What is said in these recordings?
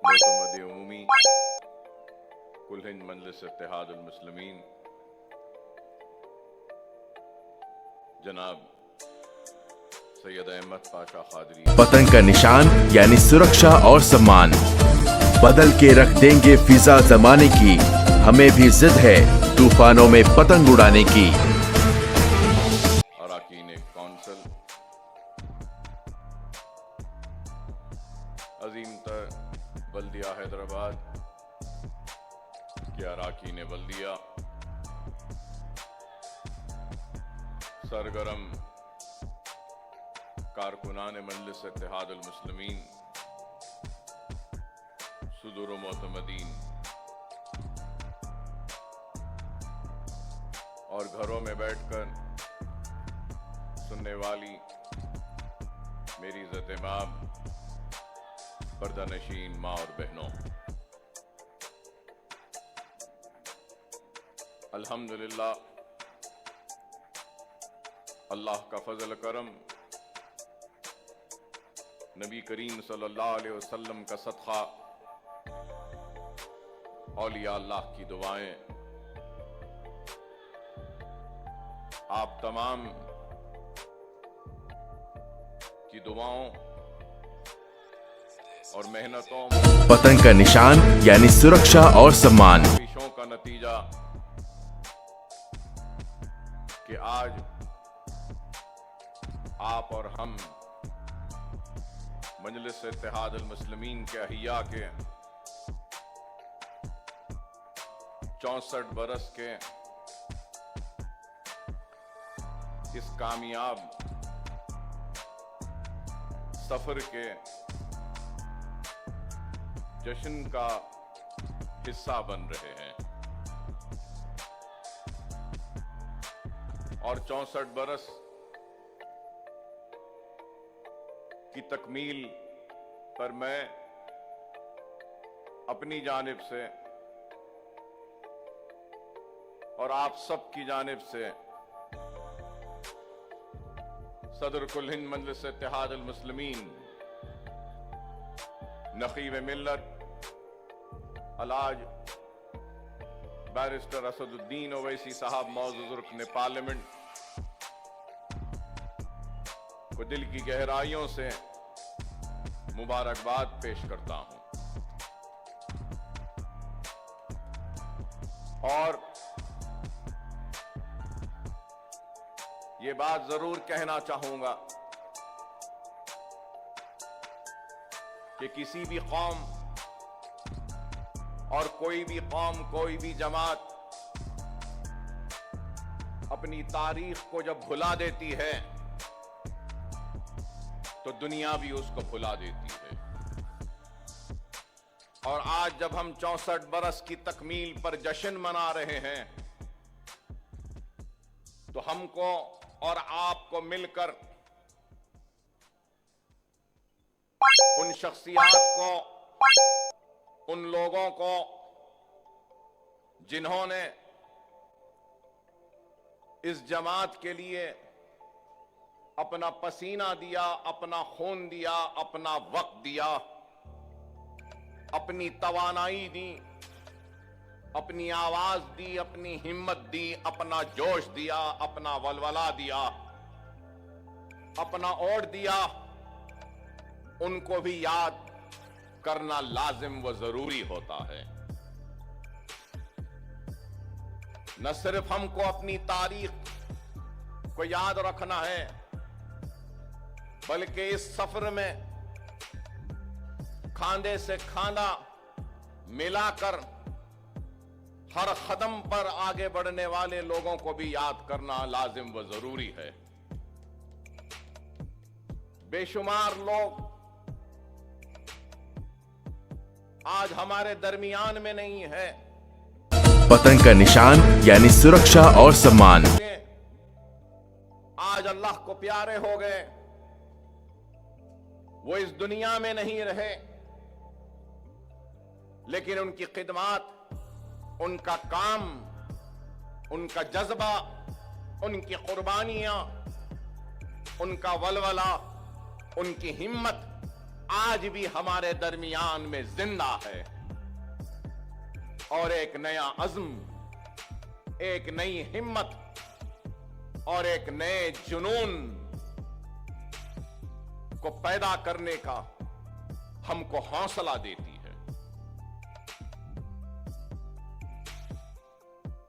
मोतमदी उमूमी कुल हिंद मजलिस इत्तेहादुल मुस्लिमीन जनाब सैयद अहमद पाशा खादरी। पतंग का निशान यानी सुरक्षा और सम्मान बदल के रख देंगे फिजा जमाने की। हमें भी जिद है तूफानों में पतंग उड़ाने की। अराकीन कौंसिल, अजीम तर बल्दिया हैदराबाद के अराकीन बल्दिया, सरगरम कारकुनान मजलिस इत्तेहादुल मुस्लिमीन, सुदूर मोतमदीन और घरों में बैठकर सुनने वाली मेरी इज़्ज़त माब पर्दानशीन माँ और बहनों, अल्हम्दुलिल्लाह अल्लाह का फजल करम, नबी करीम सल्लल्लाहु अलैहि वसल्लम का सदका, औलिया अल्लाह की दुआएं, आप तमाम की दुआओं और मेहनतों पतंग का निशान यानी सुरक्षा और सम्मान कोशिशों का नतीजा कि आज आप और हम मजलिस इत्तेहादुल मुस्लिमीन के अहिया के 64 बरस के इस कामयाब सफर के जश्न का हिस्सा बन रहे हैं और 64 बरस की तकमील पर मैं अपनी जानिब से और आप सब की जानिब से सदर कुल हिंद मजलिस इत्तेहादुल मुस्लिमीन नकीब मिल्लत अलाज बैरिस्टर असदुद्दीन ओवैसी साहब मौजूद रुकन पार्लियामेंट को दिल की गहराइयों से मुबारकबाद पेश करता हूं और ये बात जरूर कहना चाहूंगा कि किसी भी कौम और कोई भी कौम, कोई भी जमात अपनी तारीख को जब भुला देती है तो दुनिया भी उसको भुला देती है। और आज जब हम 64 बरस की तकमील पर जश्न मना रहे हैं तो हमको और आपको मिलकर उन शख्सियात को, उन लोगों को जिन्होंने इस जमात के लिए अपना पसीना दिया, अपना खून दिया, अपना वक्त दिया, अपनी तवानाई दी, अपनी आवाज दी, अपनी हिम्मत दी, अपना जोश दिया, अपना वलवला दिया, अपना ओट दिया, उनको भी याद करना लाजिम व जरूरी होता है। न सिर्फ हमको अपनी तारीख को याद रखना है बल्कि इस सफर में खांधे से खांधा मिलाकर हर कदम पर आगे बढ़ने वाले लोगों को भी याद करना लाजिम व जरूरी है। बेशुमार लोग आज हमारे दरमियान में नहीं है। पतंग का निशान यानी सुरक्षा और सम्मान आज अल्लाह को प्यारे हो गए, वो इस दुनिया में नहीं रहे, लेकिन उनकी खिदमत, उनका काम, उनका जज्बा, उनकी कुर्बानियां, उनका वलवला, उनकी हिम्मत आज भी हमारे दरमियान में जिंदा है और एक नया अज़्म, एक नई हिम्मत और एक नए जुनून को पैदा करने का हमको हौसला देती है।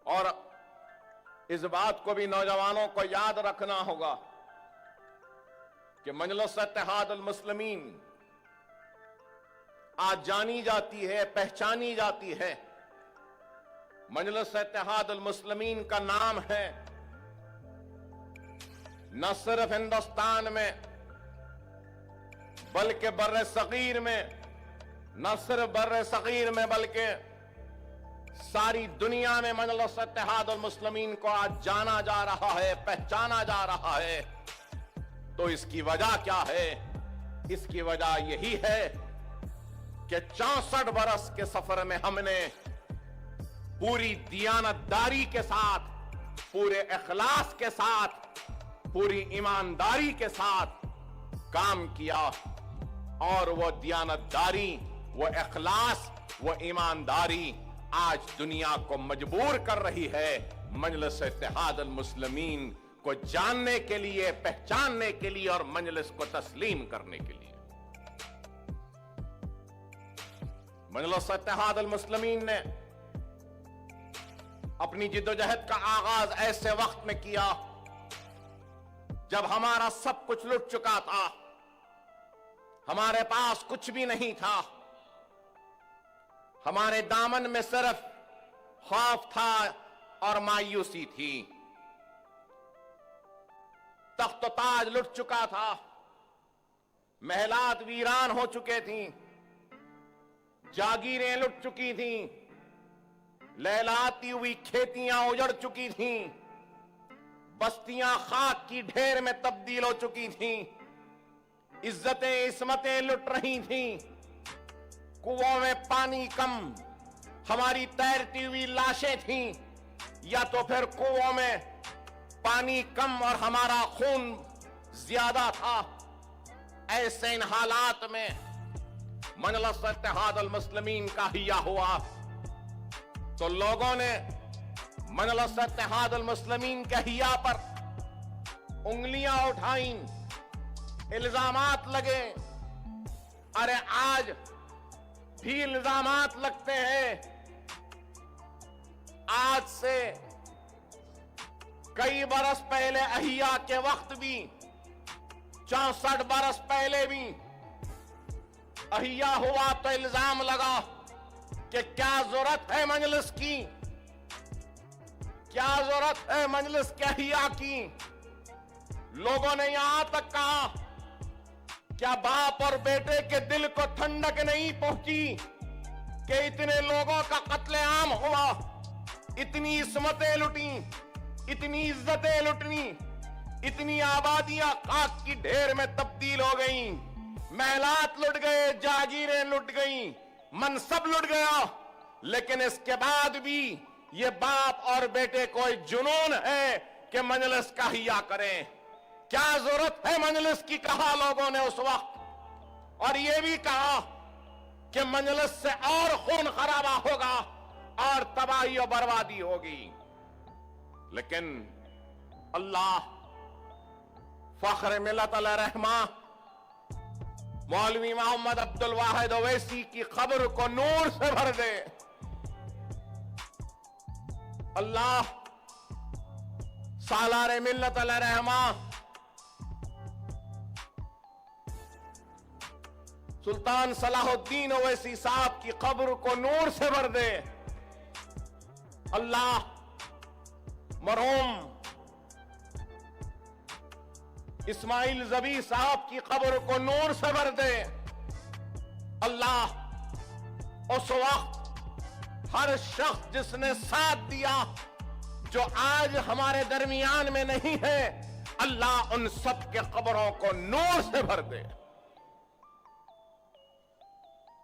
और इस बात को भी नौजवानों को याद रखना होगा कि मजलिस इत्तेहाद अल मुस्लिमीन आज जानी जाती है, पहचानी जाती है। मजलिस इत्तेहाद अल मुस्लिमीन का नाम है न सिर्फ हिंदुस्तान में बल्कि बर्रे सगीर में, न सिर्फ बर्रे सगीर में बल्कि सारी दुनिया में मजलिस इत्तेहाद अल मुस्लिमीन को आज जाना जा रहा है, पहचाना जा रहा है। तो इसकी वजह क्या है? इसकी वजह यही है कि 64 बरस के सफर में हमने पूरी दियानतदारी के साथ, पूरे इखलास के साथ, पूरी ईमानदारी के साथ काम किया और वो दियानतदारी, वो इखलास, वो ईमानदारी आज दुनिया को मजबूर कर रही है मजलिस इत्तेहाद अल मुस्लिमीन को जानने के लिए, पहचानने के लिए और मजलिस को तस्लीम करने के लिए। मजलिस इत्तेहाद अल मुस्लिमीन ने अपनी जिद्दोजहद का आगाज ऐसे वक्त में किया जब हमारा सब कुछ लुट चुका था, हमारे पास कुछ भी नहीं था, हमारे दामन में सिर्फ खौफ था और मायूसी थी। तख्त ताज लुट चुका था, महलात वीरान हो चुके थी, जागीरें लुट चुकी थी, लहलाती हुई खेतियां उजड़ चुकी थी, बस्तियां खाक की ढेर में तब्दील हो चुकी थी, इज्जतें इस्मतें लुट रही थी, कुओं में पानी कम, हमारी तैरती हुई लाशें थीं, या तो फिर कुओं में पानी कम और हमारा खून ज्यादा था। ऐसे इन हालात में मजलिस इत्तेहाद अल मुस्लिमीन का हिया हुआ तो लोगों ने मजलिस इत्तेहाद अल मुस्लिमीन के हिया पर उंगलियां उठाई, इल्जामात लगे। अरे आज भी इल्जामात लगते हैं। आज से कई बरस पहले अहिया के वक्त भी, 64 बरस पहले भी अहिया हुआ तो इल्जाम लगा कि क्या जरूरत है मजलिस की, क्या जरूरत है मजलिस के अहिया की। लोगों ने यहां तक कहा, क्या बाप और बेटे के दिल को ठंडक नहीं पहुंची कि इतने लोगों का कत्लेआम हुआ, इतनी इस्मतें लुटी, इतनी इज्जतें लुटनी, इतनी आबादियां खाक की ढेर में तब्दील हो गईं, महलात लुट गए, जागीरें लुट गईं, मनसब लुट गया। लेकिन इसके बाद भी ये बाप और बेटे को जुनून है कि मजलिस का हिया करें। क्या जरूरत है मजलिस की, कहा लोगों ने उस वक्त, और ये भी कहा कि मजलिस से और खून खराबा होगा और तबाही और बर्बादी होगी। लेकिन अल्लाह फख्र मिल्लत अल रहमा मौलवी मोहम्मद अब्दुल वाहिद ओवैसी की खबर को नूर से भर दे। अल्लाह सालारे मिल्लत अल रहमा सुल्तान सलाहुद्दीन ओवैसी साहब की कब्र को नूर से भर दे। अल्लाह मरहूम इस्माइल जबी साहब की कब्र को नूर से भर दे। अल्लाह उस वक्त हर शख्स जिसने साथ दिया, जो आज हमारे दरमियान में नहीं है, अल्लाह उन सब के कब्रों को नूर से भर दे।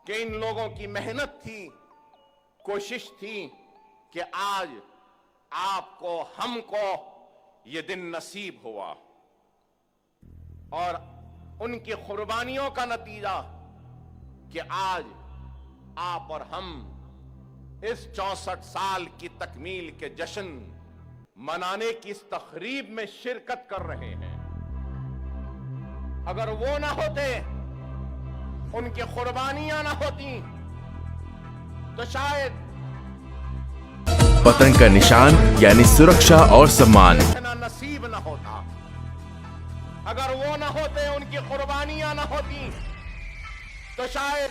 कि इन लोगों की मेहनत थी, कोशिश थी कि आज आपको, हमको ये दिन नसीब हुआ, और उनकी कुर्बानियों का नतीजा कि आज आप और हम इस 64 साल की तकमील के जश्न मनाने की इस तकरीब में शिरकत कर रहे हैं। अगर वो ना होते, उनकी कुर्बानियां ना होती, तो शायद पतंग का निशान यानी सुरक्षा और सम्मान नसीब ना होता। अगर वो ना होते, उनकी कुर्बानियां ना होती, तो शायद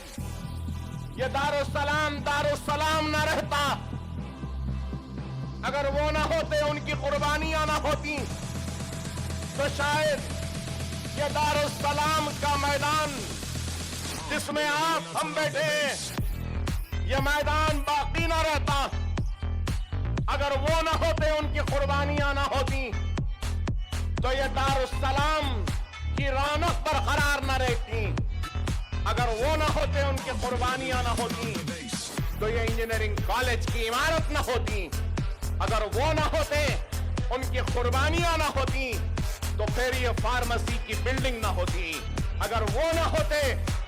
ये दारुस्सलाम ना रहता। अगर वो ना होते, उनकी कुर्बानियां ना होती, तो शायद ये दारुस्सलाम का मैदान जिसमें आप हम बैठे हैं, ये मैदान बाकी ना रहता। अगर वो ना होते, उनकी कुर्बानियां ना होती, तो ये दारुस्सलाम की रौनक बरकरार ना रहती। अगर वो ना होते, उनकी कुर्बानियां ना होती, तो ये इंजीनियरिंग कॉलेज की इमारत ना होती। अगर वो ना होते, उनकी कुर्बानियां ना होती, तो फिर ये फार्मेसी की बिल्डिंग ना होती। अगर वो ना होते,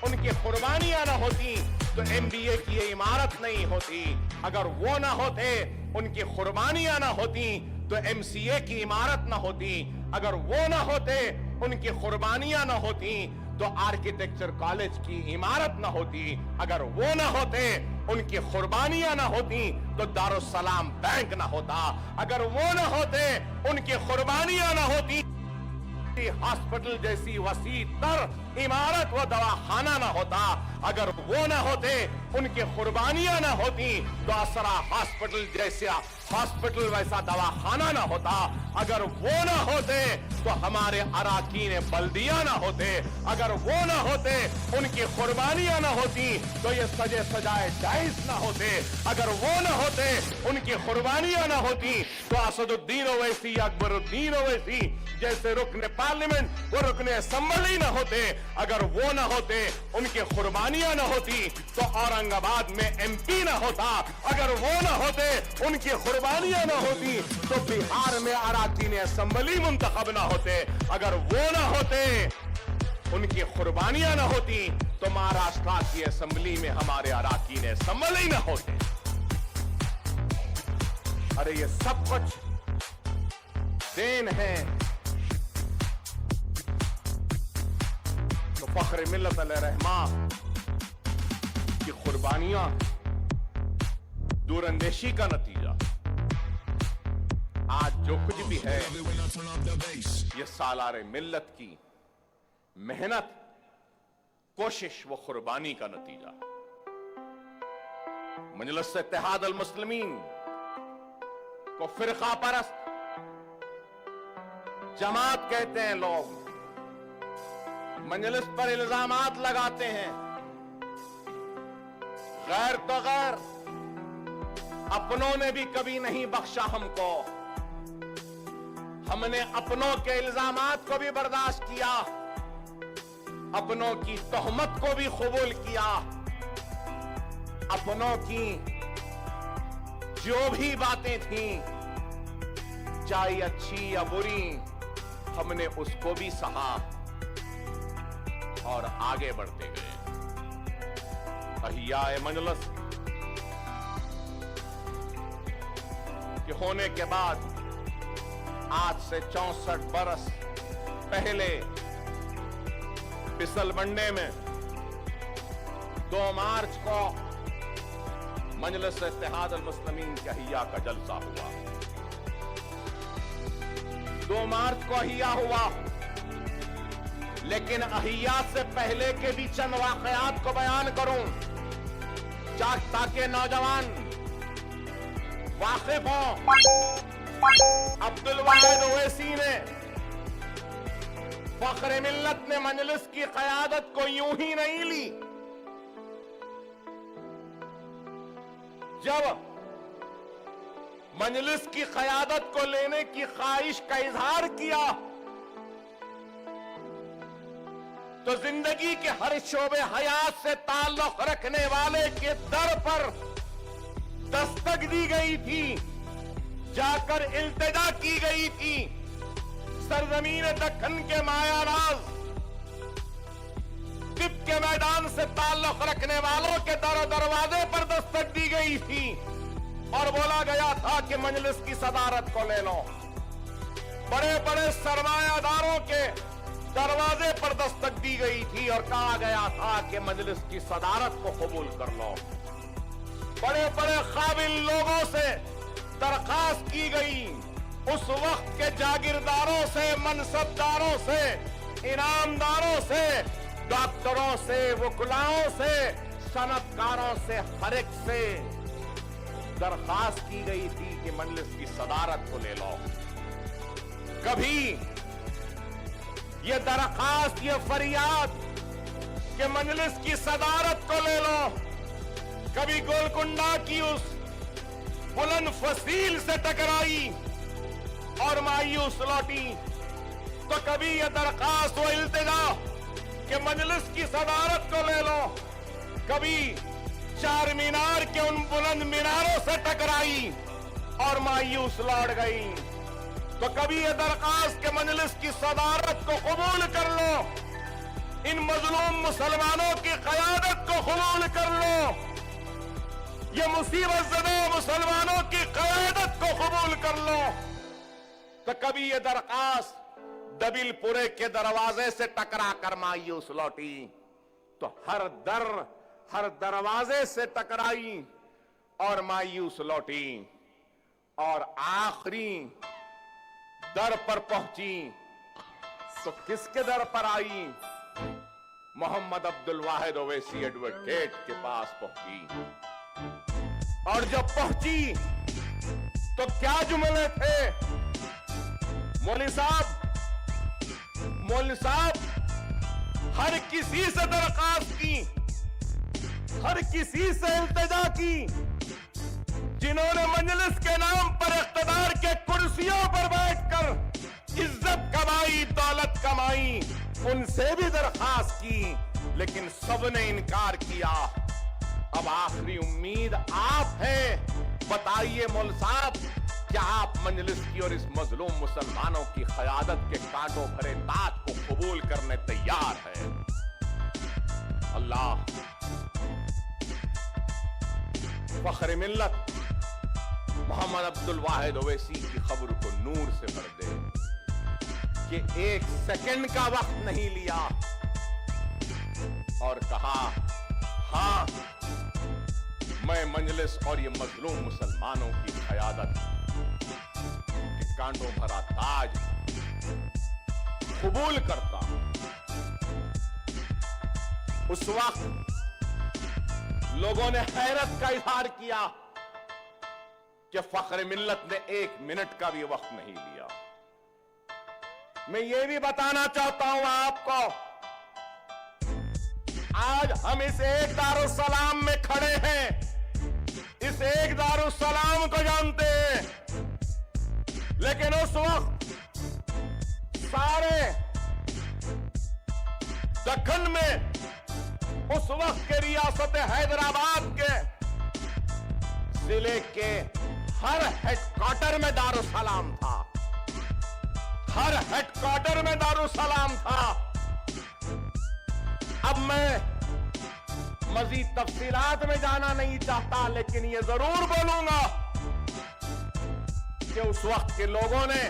उनकी कुर्बानियां ना होती, तो MBA की ये इमारत नहीं होती। अगर वो ना होते, उनकी कुर्बानियां ना होती, तो MCA की इमारत ना होती। अगर वो ना होते, उनकी कुर्बानियां ना होती, तो आर्किटेक्चर कॉलेज की इमारत ना होती। अगर वो ना होते, उनकी कुर्बानियां ना होती, तो दारुस्सलाम बैंक ना होता। अगर वो ना होते, उनकी कुर्बानियां ना होती, हॉस्पिटल जैसी वसी तर इमारत व दवाखाना ना होता। अगर वो ना होते, उनकी कुर्बानियां ना होती, तो असरा हॉस्पिटल जैसा हॉस्पिटल वैसा दवाखाना ना होता। अगर वो ना होते, तो हमारे अराकीन बल्दिया ना होते। अगर वो ना होते, उनकी कुर्बानियां ना होती, तो ये सजे सजाए डाइस ना होते। अगर वो ना होते, उनकी कुर्बानियां ना होती, तो असदुद्दीन ओवैसी, अकबरुद्दीन ओवैसी जैसे रुकने पार्लियामेंट वो रुकने असेंबली ना होते। अगर वो ना होते, उनकी कुर्बानियां ना होती, तो औरंगाबाद में MP ना होता। अगर वो ना होते, उनकी कुर्बानियां ना होती, तो बिहार में अराकीन असेंबली मुंतखब ना होते। अगर वो ना होते, उनकी कुर्बानियां ना होती, तो महाराष्ट्र की असेंबली में हमारे अराकीन असेंबली ना होते। अरे ये सब कुछ देन है तो फख्र मिल्लत अलैहिर्रहमा की कुर्बानियां, दूरंदेशी का नतीजा। आज जो कुछ भी है, ये सालारे मिल्लत की मेहनत, कोशिश व कुर्बानी का नतीजा। मजलिस इत्तेहाद अल मुस्लिमीन को फिरका परस्त जमात कहते हैं लोग। मजलिस पर इल्जामात लगाते हैं, गैर तो गैर, अपनों ने भी कभी नहीं बख्शा हमको। हमने अपनों के इल्जामात को भी बर्दाश्त किया, अपनों की तोहमत को भी कबूल किया। अपनों की जो भी बातें थीं, चाहे अच्छी या बुरी, हमने उसको भी सहा और आगे बढ़ते गए। अहियाए मजलिस के होने के बाद आज से 64 बरस पहले फिसलबंडे में 2 मार्च को मजलिस इत्तेहाद अल मुस्लिमीन के अहिया का जलसा हुआ। 2 मार्च को अहिया हुआ, लेकिन अहिया से पहले के भी चंद वाकयात को बयान करूं ताकि नौजवान वाकिफ हों। अब्दुल वाहिद ओवैसी ने, फख्र मिल्लत ने मजलिस की क़यादत को यूं ही नहीं ली। जब मजलिस की क़यादत को लेने की ख्वाहिश का इजहार किया, तो जिंदगी के हर शोबे हयात से ताल्लुक रखने वाले के दर पर दस्तक दी गई थी, जाकर इल्तिजा की गई थी। सरजमीन दक्कन के मायाराज मौकिफ के मैदान से ताल्लुक रखने वालों के दरवाजे पर दस्तक दी गई थी और बोला गया था कि मजलिस की सदारत को ले लो। बड़े बड़े सरमायादारों के दरवाजे पर दस्तक दी गई थी और कहा गया था कि मजलिस की सदारत को कबूल कर लो। बड़े बड़े काबिल लोगों से दरखास्त की गई, उस वक्त के जागीरदारों से, मनसबदारों से, इनामदारों से, डॉक्टरों से, वकुलाओं से, सनतकारों से, हर एक से दरखास्त की गई थी कि मजलिस की सदारत को ले लो। कभी ये दरखास्त, ये फरियाद कि मजलिस की सदारत को ले लो, कभी गोलकुंडा की उस बुलंद फसील से टकराई और मायूस लौटी, तो कभी यह दरखास्त व इल्तिजा कि मजलिस की सदारत को ले लो, कभी चार मीनार के उन बुलंद मीनारों से टकराई और मायूस लौट गई, तो कभी यह दरखास्त कि मजलिस की सदारत को कबूल कर लो, इन मजलूम मुसलमानों की क़यादत को कबूल कर लो, ये मुसीबत ज़दा मुसलमानों की क़यादत को कबूल कर लो। तो कभी ये दरखास्त दबिलपुरे के दरवाजे से टकरा कर मायूस लौटी, तो हर दरवाजे से टकराई और मायूस लौटी, और आखिरी दर पर पहुंची तो किसके दर पर आई? मोहम्मद अब्दुल वाहिद ओवैसी एडवोकेट के पास पहुंची। और जब पहुंची तो क्या जुमले थे? मौलवी साहब हर किसी से दरखास्त की, हर किसी से इल्तिजा की, जिन्होंने मजलिस के नाम पर इख्तिदार के कुर्सियों पर बैठकर इज्जत कमाई, दौलत कमाई, उनसे भी दरखास्त की, लेकिन सबने इनकार किया। अब आखिरी उम्मीद आप हैं, बताइए मौल साहब, क्या आप मजलिस की और इस मजलूम मुसलमानों की क़यादत के कांटों भरे ताज को कबूल करने तैयार हैं? अल्लाह फख्र मिल्लत मोहम्मद अब्दुल वाहिद ओवैसी की खबर को नूर से भर दे कि एक सेकंड का वक्त नहीं लिया और कहा, हां, मैं मजलिस और ये मजलूम मुसलमानों की क़यादत के कांटों भरा ताज कबूल करता हूं। उस वक्त लोगों ने हैरत का इजहार किया कि फख्र मिल्लत ने एक मिनट का भी वक्त नहीं लिया। मैं ये भी बताना चाहता हूं आपको, आज हम इस एक दारुस्सलाम में खड़े हैं, इस एक दारुस्सलाम को जानते हैं, लेकिन उस वक्त सारे दक्कन में, उस वक्त के रियासत हैदराबाद के जिले के हर हेडक्वार्टर में दारुस्सलाम था, हर हेडक्वार्टर में दारुस्सलाम था। अब मैं मजीद तफसीलात में जाना नहीं चाहता, लेकिन ये जरूर बोलूंगा कि उस वक्त के लोगों ने,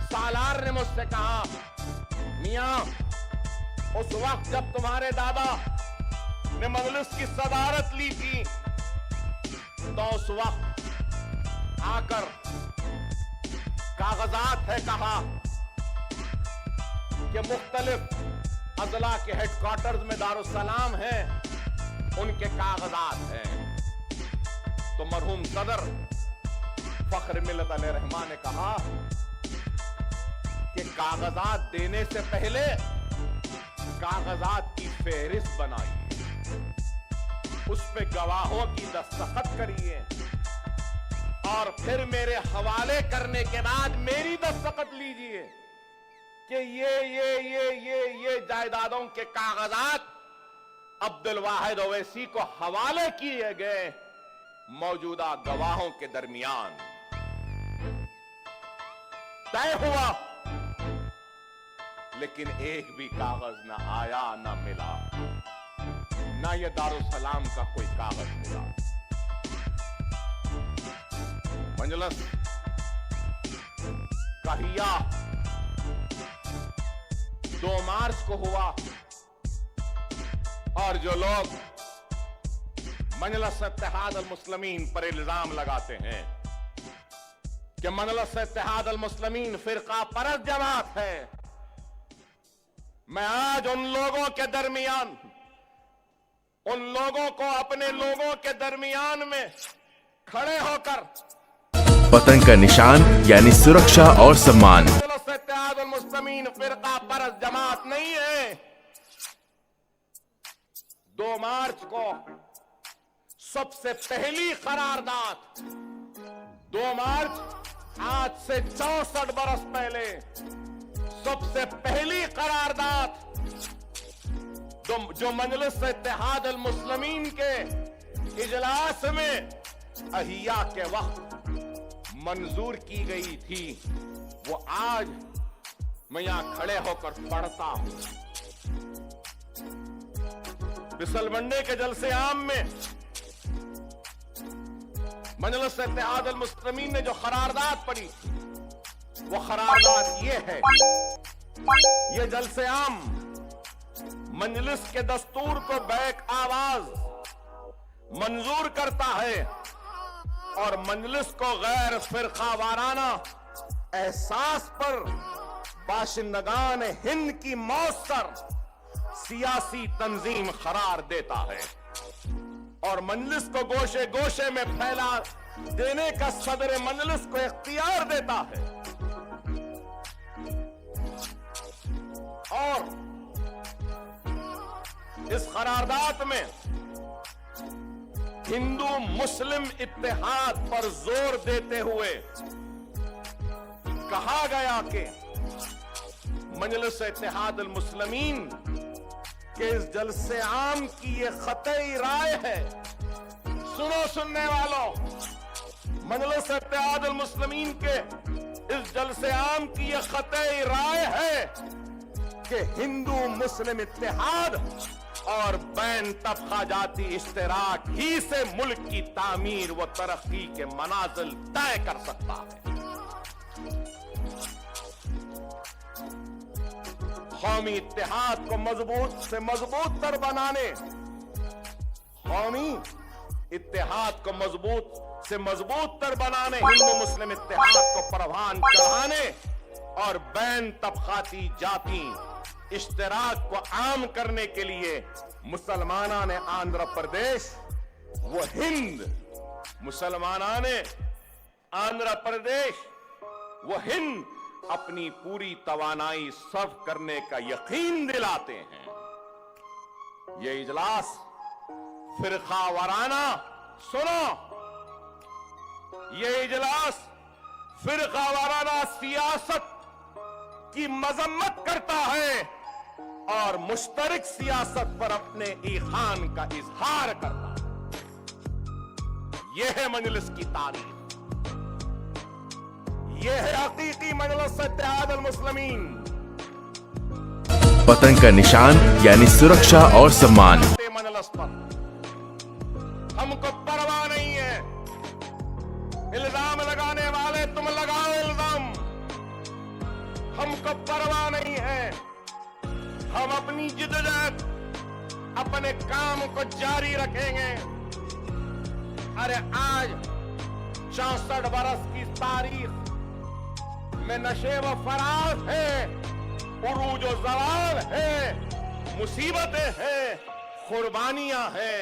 सालार ने मुझसे कहा, मियां, उस वक्त जब तुम्हारे दादा ने मजलिस की सदारत ली थी, तो उस वक्त आकर कागजात है, कहा कि मुख्तलिफ अजला के हेडक्वार्टर्स में दारुस्सलाम है, उनके कागजात हैं। तो मरहूम सदर फख्र मिल्लत अलैहिर्रहमा ने कहा कि कागजात देने से पहले कागजात की फेहरिस्त बनाइए, उस पे गवाहों की दस्तखत करिए, और फिर मेरे हवाले करने के बाद मेरी दस्तखत लीजिए कि ये जायदादों के कागजात अब्दुल वाहिद ओवैसी को हवाले किए गए मौजूदा गवाहों के दरमियान। तय हुआ, लेकिन एक भी कागज ना आया ना मिला, ना ये दारुसलाम का कोई कागज मिला। मजलिस कहिया 2 मार्च को हुआ और जो लोग मजलिस इत्तेहाद अल मुस्लिमीन पर इल्जाम लगाते हैं कि मजलिस इत्तेहाद अल मुस्लिमीन फिरका परस्त जमात है, मैं आज उन लोगों के दरमियान, उन लोगों को अपने लोगों के दरमियान में खड़े होकर पतंग का निशान यानी सुरक्षा और सम्मान। मजलिस इत्तेहाद अल मुस्लिमीन फिरका परस्त जमात नहीं है। 2 मार्च को सबसे पहली करारदाद, 2 मार्च आज से 64 बरस पहले सबसे पहली करारदाद जो मजलिस इत्तेहाद अल मुस्लिमीन के इजलास में अहिया के वक्त मंजूर की गई थी, वो आज मैं यहां खड़े होकर पढ़ता हूं। बिसलमंडे के जलसे आम में मजलिस इत्तेहाद अल मुस्लिमीन ने जो करारदाद पढ़ी, वो करारदाद ये है, ये जलसे आम मजलिस के दस्तूर को बैक आवाज मंजूर करता है और मजलिस को गैर फिरका वाराना एहसास पर बाशिंदगान हिंद की मौसर सियासी तंजीम करार देता है और मजलिस को गोशे गोशे में फैला देने का सदर मजलिस को इख्तियार देता है। और इस करारदाद में हिंदू मुस्लिम इत्तेहाद पर जोर देते हुए कहा गया कि मजलिस इत्तेहाद अल मुस्लिमीन के इस जलसे आम की ये ख़तई राय है। सुनो सुनने वालों, मजलिस इत्तेहाद अल मुस्लिमीन के इस जलसे आम की ये ख़तई राय है कि हिंदू मुस्लिम इत्तेहाद और बैन तबका जाती इश्तराक ही से मुल्क की तामीर व तरक्की के मनाजिल तय कर सकता है। कौमी इत्तेहाद को मजबूत से मजबूत तर बनाने, कौमी इत्तेहाद को मजबूत से मजबूत तर बनाने, हिंदू मुस्लिम इत्तेहाद को परवान चढ़ाने और बैन तबकाती जाती इश्तराक को आम करने के लिए मुसलमाना ने आंध्र प्रदेश व हिंद, मुसलमाना ने आंध्र प्रदेश व हिंद अपनी पूरी तवानाई सर्व करने का यकीन दिलाते हैं। ये इजलास फिरका वाराना, सुनो, ये इजलास फिरका वाराना सियासत की मजम्मत करता है और मुश्तरक सियासत पर अपने ईखान का इजहार करता है। यह है मजलिस की तारीख, यह है हकीकी मजलिस इत्तेहाद अल मुस्लिमीन। पतंग का निशान यानी सुरक्षा और सम्मान। मजलिस पर हमको परवाह नहीं है। इल्जाम लगाने वाले तुम लगाओ इल्जाम, हमको परवाह नहीं है। हम अपनी जिद्दत, अपने काम को जारी रखेंगे। अरे आज 64 बरस की तारीख में नशे व फराज है, उरूज व ज़वाल है, मुसीबतें हैं, कुर्बानियां हैं,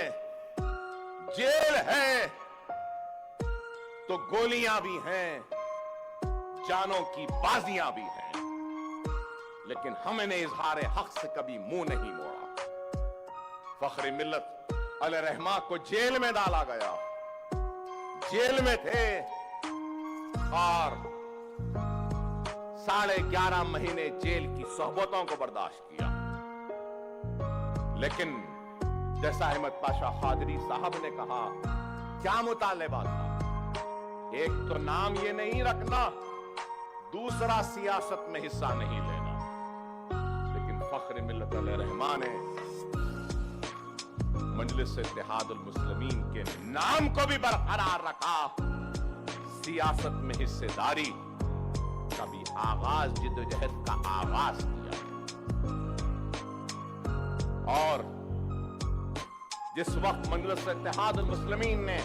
जेल है तो गोलियां भी हैं, जानों की बाजियां भी हैं, लेकिन हमने इजहार हक से कभी मुंह नहीं मोड़ा। फख्र मिल्लत अली रहमा को जेल में डाला गया, जेल में थे और 11.5 महीने जेल की सोहबतों को बर्दाश्त किया। लेकिन जैसा अहमद पाशा कादरी साहब ने कहा, क्या मुतालिबा था? एक तो नाम ये नहीं रखना, दूसरा सियासत में हिस्सा नहीं लेना। मिल्लत अलैहिर्रहमान ने मजलिस इत्तेहादुल मुस्लिमीन के नाम को भी बरकरार रखा। सियासत में हिस्सेदारी का भी आगाज, जिद्दोजहद का आगाज किया। और जिस वक्त मजलिस इत्तेहादुल मुस्लिमीन ने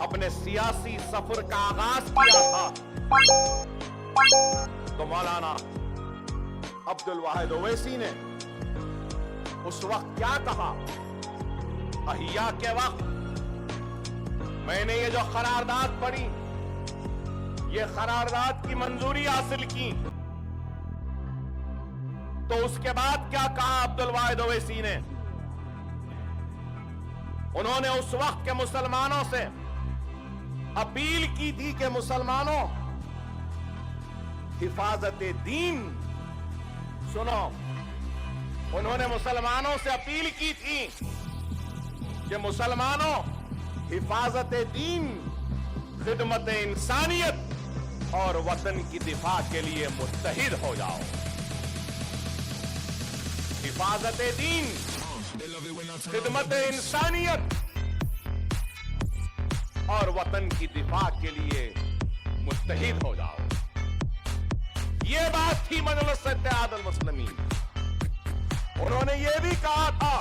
अपने सियासी सफर का आगाज किया था, तो मौलाना अब्दुल वाहिद ओवैसी ने उस वक्त क्या कहा? अहिया के वक्त मैंने ये जो करारदाद पढ़ी, ये करारदाद की मंजूरी हासिल की, तो उसके बाद क्या कहा अब्दुल वाहिद ओवैसी ने? उन्होंने उस वक्त के मुसलमानों से अपील की थी कि मुसलमानों, हिफाजत दीन सुनो। उन्होंने मुसलमानों से अपील की थी कि मुसलमानों, हिफाजत दीन, खिदमत इंसानियत और वतन की दिफा के लिए मुत्तहिद हो जाओ। हिफाजत दीन, खिदमत इंसानियत और वतन की दिफा के लिए मुत्तहिद हो जाओ। ये बात थी मजलिस इत्तेहादुल मुस्लिमीन। उन्होंने ये भी कहा था,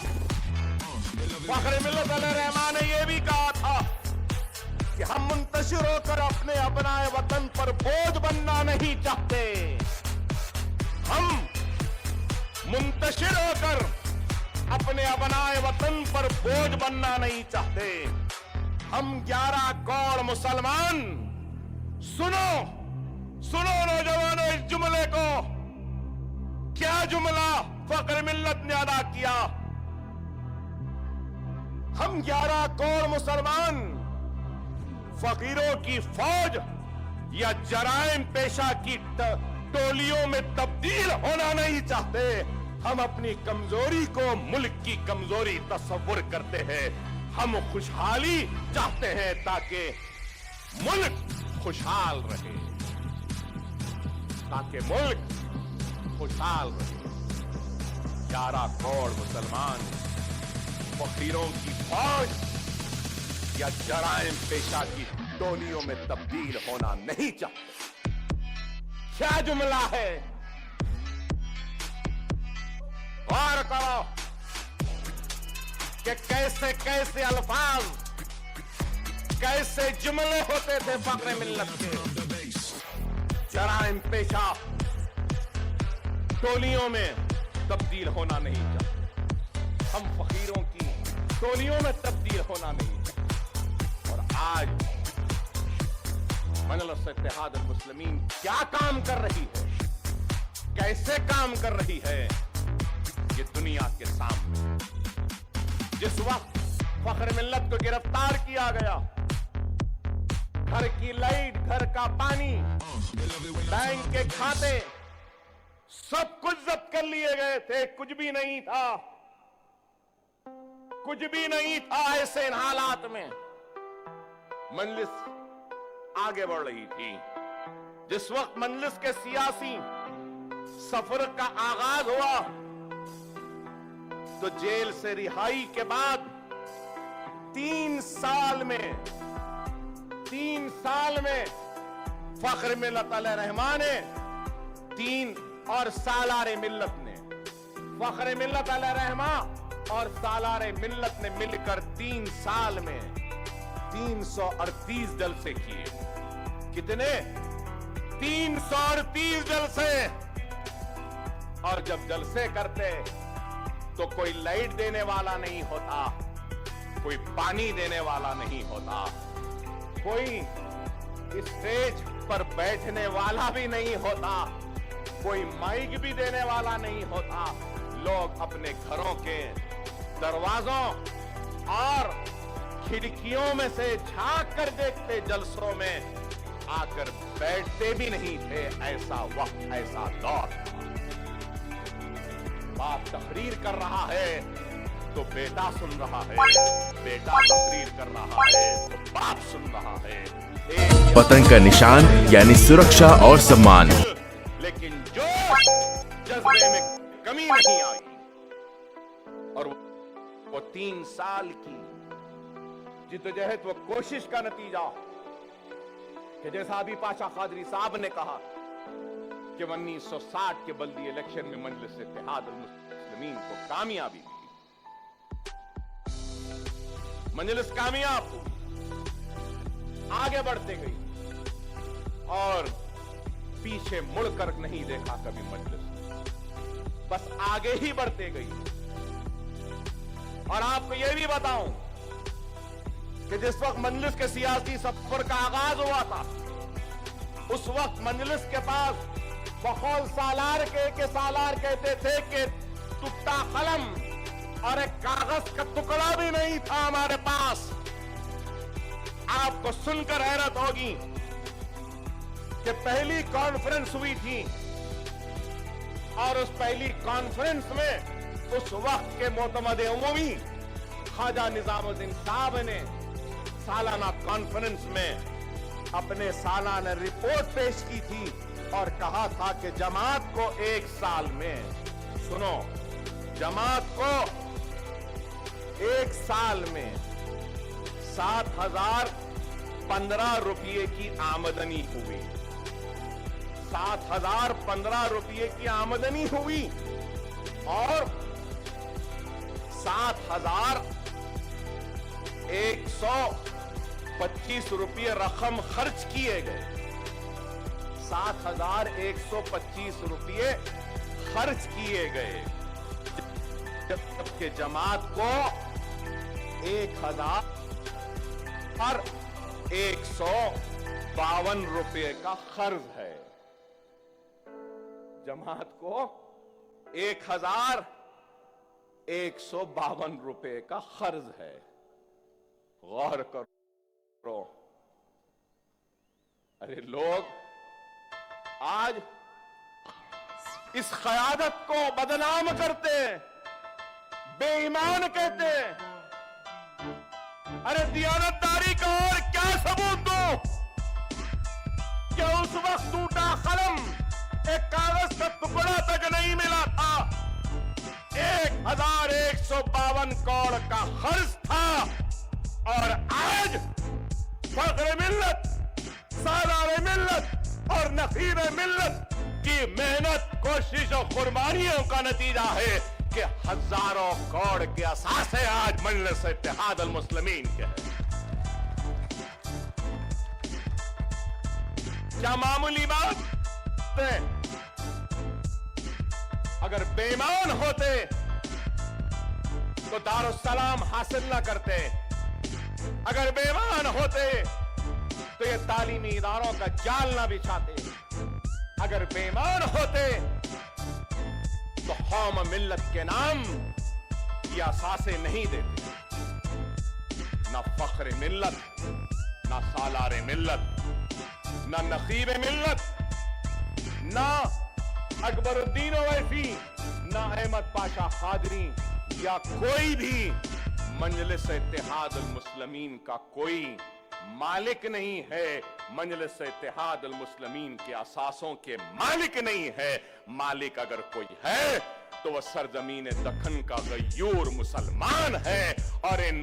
फख्र मिल्लत अलैहिर्रहमान ने ये भी कहा था कि हम मुंतशिर होकर अपने अपनाए वतन पर बोझ बनना नहीं चाहते। हम मुंतशिर होकर अपने अपनाए वतन पर बोझ बनना नहीं चाहते। हम 11 करोड़ मुसलमान, सुनो सुनो नौजवानों इस जुमले को। क्या जुमला फख्र मिल्लत ने अदा किया? हम 11 करोड़ मुसलमान फकीरों की फौज या जराइम पेशा की टोलियों में तब्दील होना नहीं चाहते। हम अपनी कमजोरी को मुल्क की कमजोरी तस्वुर करते हैं। हम खुशहाली चाहते हैं ताकि मुल्क खुशहाल रहे, ताकि मुल्क खुशहाल रहे। 11 करोड़ मुसलमान फकीरों की फौज या जराइम पेशा की टोलियों में तब्दील होना नहीं चाहते। क्या जुमला है? गौर करो कि कैसे कैसे अल्फाज, कैसे जुमले होते थे फख्र मिल्लत के। जराइम पेशा टोलियों में तब्दील होना नहीं चाहते। हम फकीरों की टोलियों में तब्दील होना नहीं चाहते। और आज मजलिस इत्तेहादुल मुस्लिमीन क्या काम कर रही है, कैसे काम कर रही है, ये दुनिया के सामने। जिस वक्त फख्र मिल्लत को गिरफ्तार किया गया, घर की लाइट, घर का पानी, बैंक के खाते सब कुछ जब्त कर लिए गए थे। कुछ भी नहीं था, कुछ भी नहीं था। ऐसे इन हालात में मजलिस आगे बढ़ रही थी। जिस वक्त मजलिस के सियासी सफर का आगाज हुआ, तो जेल से रिहाई के बाद 3 साल में फख्र मिल्लत अलैहिर्रहमान ने 3 और सालारे मिल्लत ने, फख्र मिल्लत अलैहिर्रहमान और सालारे मिल्लत ने मिलकर 3 साल में 338 जलसे किए। कितने? 338 जलसे। और जब जलसे करते तो कोई लाइट देने वाला नहीं होता, कोई पानी देने वाला नहीं होता, कोई स्टेज पर बैठने वाला भी नहीं होता, कोई माइक भी देने वाला नहीं होता। लोग अपने घरों के दरवाजों और खिड़कियों में से झांक कर देखते, जलसों में आकर बैठते भी नहीं थे। ऐसा वक्त, ऐसा दौर। बाप तकरीर कर रहा है तो बेटा सुन रहा है, बेटा तकरीर कर रहा है तो बाप सुन रहा है। पतंग का निशान यानी सुरक्षा और सम्मान। लेकिन जोश जज्बे में कमी नहीं आई। और वो 3 साल की जिद्दोजहद, वो कोशिश का नतीजा कि जैसा अभी पाशा कादरी साहब ने कहा कि 1960 के बल्दी इलेक्शन में मजलिस इत्तेहाद मुस्लिमीन को कामयाबी मिली, मजलिस कामयाब हुई, आगे बढ़ते गई और पीछे मुड़कर नहीं देखा कभी मजलिस, बस आगे ही बढ़ते गई। और आपको यह भी बताऊं कि जिस वक्त मजलिस के सियासी सफर का आगाज हुआ था, उस वक्त मजलिस के पास बकौल सालार के सालार कहते थे कि टूटा कलम और एक कागज का टुकड़ा भी नहीं था हमारे पास। आपको सुनकर हैरत होगी कि पहली कॉन्फ्रेंस हुई थी और उस पहली कॉन्फ्रेंस में उस वक्त के मोतमद उमवी ख्वाजा निजामुद्दीन साहब ने सालाना कॉन्फ्रेंस में अपने सालाना रिपोर्ट पेश की थी और कहा था कि जमात को 1 साल में, सुनो, जमात को 1 साल में 7,015 रुपये की आमदनी हुई। 7,015 रुपये की आमदनी हुई और 7,125 रुपये रकम खर्च किए गए। 7,125 रुपये खर्च किए गए, जबकि जमात को 1,152 रुपये का कर्ज है। जमात को 1,152 रुपये का कर्ज है। गौर करो। अरे लोग आज इस क़यादत को बदनाम करते, बेईमान कहते। अरे दियानतदारी का और क्या सबूत दो क्या उस वक्त टूटा कलम, एक कागज का टुकड़ा तक नहीं मिला था। 1,152 करोड़ का खर्च था और आज फख्र मिल्लत, सालार मिल्लत और नखीर मिल्लत की मेहनत, कोशिश और कुर्बानियों का नतीजा है कि हजारों करोड़ के असासे आज मजलिस इत्तेहाद अल मुस्लिमीन के हैं। क्या मामूली बात है? अगर बेईमान होते तो दारुस्सलाम हासिल ना करते। अगर बेईमान होते तो ये तालीमी इदारों का जाल ना बिछाते। अगर बेईमान होते तो कौम मिल्लत के नाम ये असासे नहीं देते। ना फख्र मिल्लत, ना सालार मिल्लत, ना नकीब मिल्लत, ना अकबरुद्दीन ओवैसी, ना अहमद पाशा कादरी या कोई भी मजलिस इत्तेहाद अल मुस्लिमीन का कोई मालिक नहीं है। मजलिस इत्तेहाद अल मुस्लिमीन के असासों के मालिक नहीं है। मालिक अगर कोई है तो वह सरजमीन दखन का गयूर मुसलमान है। और इन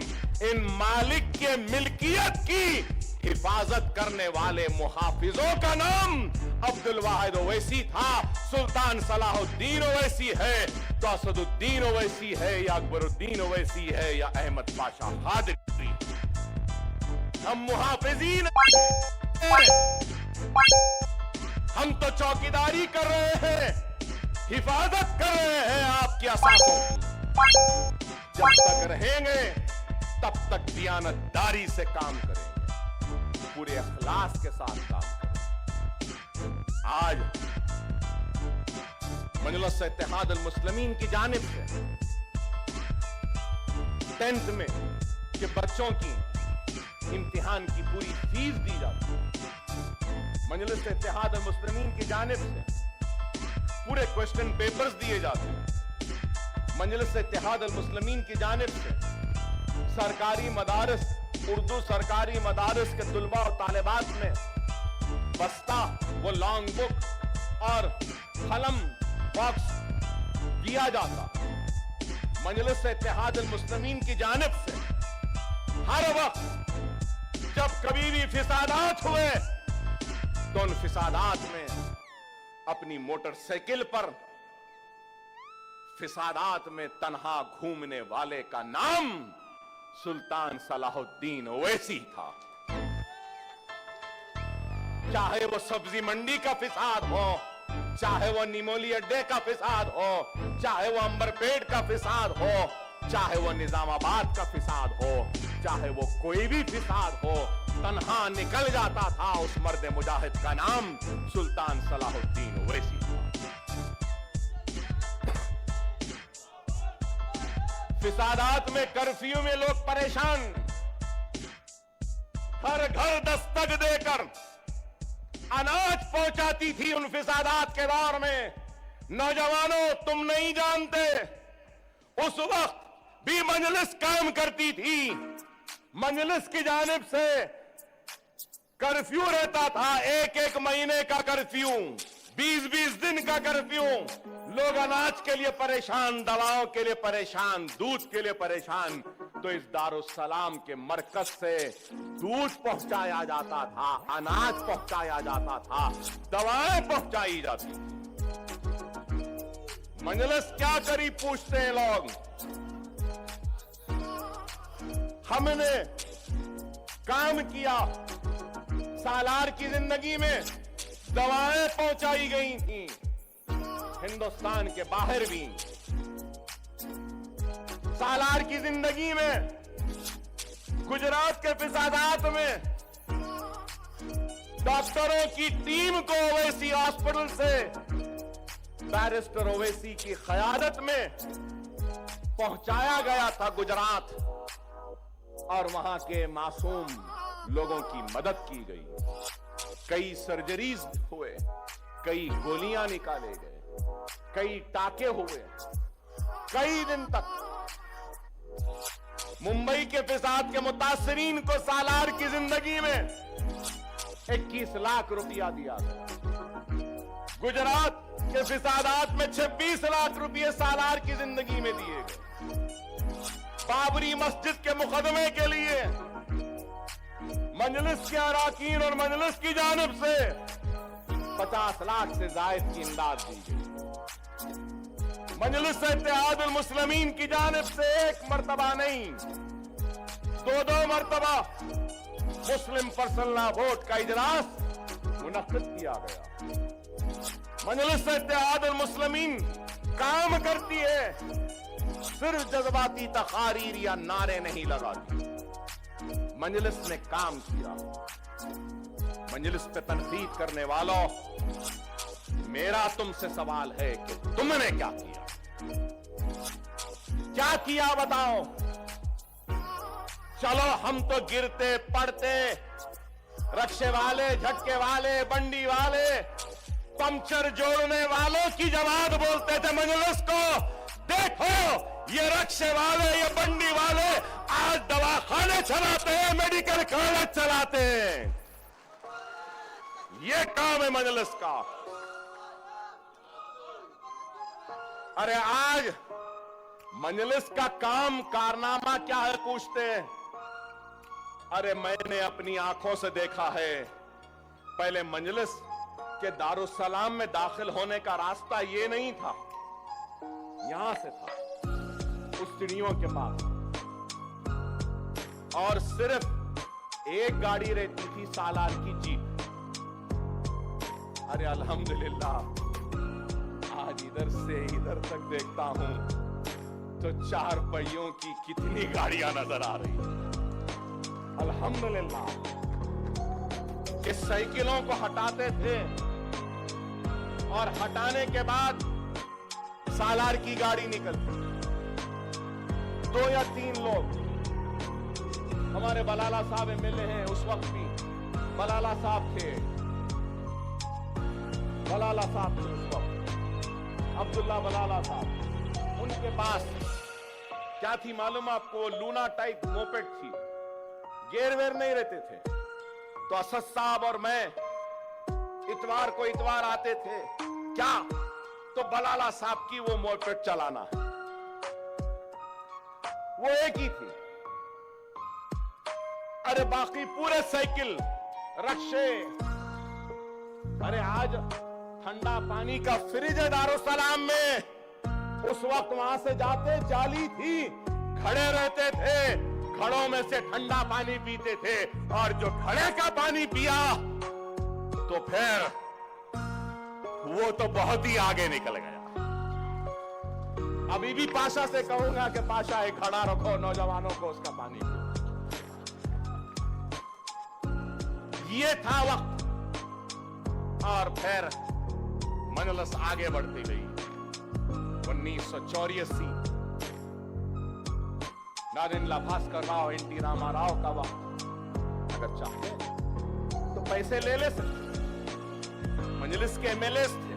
मालिक के मिल्कियत की हिफाजत करने वाले मुहाफिजों का नाम अब्दुल वाहिद ओवैसी था, सुल्तान सलाहुद्दीन ओवैसी है, तो असदुद्दीन ओवैसी है या अकबरुद्दीन ओवैसी है या अहमद पाशा कादरी। हम मुहाफिजीन, हम तो चौकीदारी कर रहे हैं, हिफाजत कर रहे हैं आपकी असासों की। जब तक रहेंगे तब तक दियानतदारी से काम करेंगे, पूरे अखलास के साथ काम करेंगे। आज मजलिस इत्तेहाद अल मुस्लिमीन की जानिब से 10th में के बच्चों की इम्तिहान की पूरी फीस दी जाती है। मजलिस इत्तेहाद अल मुस्लिमीन की जानिब से पूरे क्वेश्चन पेपर्स दिए जाते हैं। मजलिस इत्तेहाद अल मुस्लिमीन की जानिब से सरकारी मदारस, उर्दू सरकारी मदारस के तुलबा और तालिबात में बस्ता, वो लॉन्ग बुक और कलम बॉक्स किया जाता। मजलिस इत्तेहाद मुस्लिमीन की जानिब से हर वक्त जब कभी भी फिसादात हुए तो उन फिसादात में अपनी मोटरसाइकिल पर फिसादात में तन्हा घूमने वाले का नाम सुल्तान सलाहुद्दीन ओवैसी था। चाहे वो सब्जी मंडी का फिसाद हो, चाहे वो निमोली अड्डे का फिसाद हो, चाहे वो अंबरपेट का फिसाद हो, चाहे वो निजामाबाद का फिसाद हो, चाहे वो कोई भी फिसाद हो, तन्हा निकल जाता था उस मर्द मुजाहिद का नाम सुल्तान सलाहुद्दीन ओवैसी था। फिसादात में कर्फ्यू में लोग परेशान, हर घर दस्तक देकर अनाज पहुंचाती थी उन फिसादात के दौर में। नौजवानों, तुम नहीं जानते, उस वक्त भी मजलिस काम करती थी। मजलिस की जानिब से कर्फ्यू रहता था, एक एक महीने का कर्फ्यू, 20-20 दिन का कर्फ्यू। लोग अनाज के लिए परेशान, दवाओं के लिए परेशान, दूध के लिए परेशान। तो इस दारुस्सलाम के मरकज से दूध पहुंचाया जाता था, अनाज पहुंचाया जाता था, दवाएं पहुंचाई जाती थी। मजलिस क्या करी, पूछते हैं लोग। हमने काम किया, सालार की जिंदगी में दवाएं पहुंचाई गई थी, हिंदुस्तान के बाहर भी। सालार की जिंदगी में, गुजरात के फिसादात में डॉक्टरों की टीम को ओवैसी हॉस्पिटल से बैरिस्टर ओवैसी की क़यादत में पहुंचाया गया था गुजरात, और वहां के मासूम लोगों की मदद की गई। कई सर्जरीज हुए, कई गोलियां निकाले गए, कई टाके हुए, कई दिन तक। मुंबई के फिसाद के मुतासरीन को सालार की जिंदगी में 21 लाख रुपया दिया गया। गुजरात के फिसादात में 26 लाख रुपए सालार की जिंदगी में दिए गए। बाबरी मस्जिद के मुकदमे के लिए मजलिस के अराकीन और मजलिस की जानिब से 50 लाख से जायद की इमदाद दी गई। मजलिस इत्तेहाद मुस्लिमीन की जानिब से एक मर्तबा नहीं, 2-2 मर्तबा मुस्लिम पर्सनल वोट का इजलास मुनक्किद किया गया। मजलिस इत्तेहाद मुस्लिमीन काम करती है, सिर्फ जज्बाती तकारीर या नारे नहीं लगाती। मजलिस ने काम किया। मजलिस पे तनकीद करने वालों, मेरा तुमसे सवाल है कि तुमने क्या किया? क्या किया बताओ। चलो, हम तो गिरते पड़ते, रक्शे वाले, झटके वाले, बंडी वाले, पंक्चर जोड़ने वालों की जमात बोलते थे मजलिस को। देखो, ये रक्शे वाले, ये बंडी वाले आज दवाखाने चलाते हैं, मेडिकल कॉलेज चलाते हैं। ये काम है मजलिस का। अरे आज मजलिस का काम कारनामा क्या है पूछते हैं। अरे मैंने अपनी आंखों से देखा है, पहले मजलिस के दारुस्सलाम में दाखिल होने का रास्ता ये नहीं था, यहां से था, उस सीढ़ियों के पास, और सिर्फ एक गाड़ी रहती थी, सालार की जीप। अरे अल्हम्दुलिल्लाह, आज इधर से इधर तक देखता हूं तो 4 पहियों की कितनी गाड़ियां नजर आ रही हैं। अल्हम्दुलिल्लाह, कि साइकिलों को हटाते थे और हटाने के बाद सालार की गाड़ी निकलती। 2 या 3 लोग, हमारे बलाला साहब एमएलए हैं, उस वक्त भी बलाला साहब थे, बलाला साहब थे उस वक्त, अब्दुल्ला बलाला साहब। उनके पास क्या थी मालूम आपको? लूना टाइप मोपेड थी, गेयर वेयर नहीं रहते थे। तो असद साहब और मैं इतवार को इतवार आते थे। क्या तो बलाला साहब की वो मोपेड चलाना है, वो एक ही थी। अरे बाकी पूरे साइकिल रक्शे। अरे आज ठंडा पानी का फ्रिज है दारुसलाम में, उस वक्त वहां से जाते जाली थी, खड़े रहते थे, घड़ों में से ठंडा पानी पीते थे, और जो घड़े का पानी पिया तो फिर वो तो बहुत ही आगे निकल गया। अभी भी पाशा से कहूंगा कि पाशा एक घड़ा रखो, नौजवानों को उसका पानी पियो। ये था वक्त, और फिर मंजलस आगे बढ़ती गई। 1984 नारेंद्र भास्कर राव, एनटी रामाराव का वक्त। अगर चाहे तो पैसे ले सकते, मंजलिस के एमएलए थे,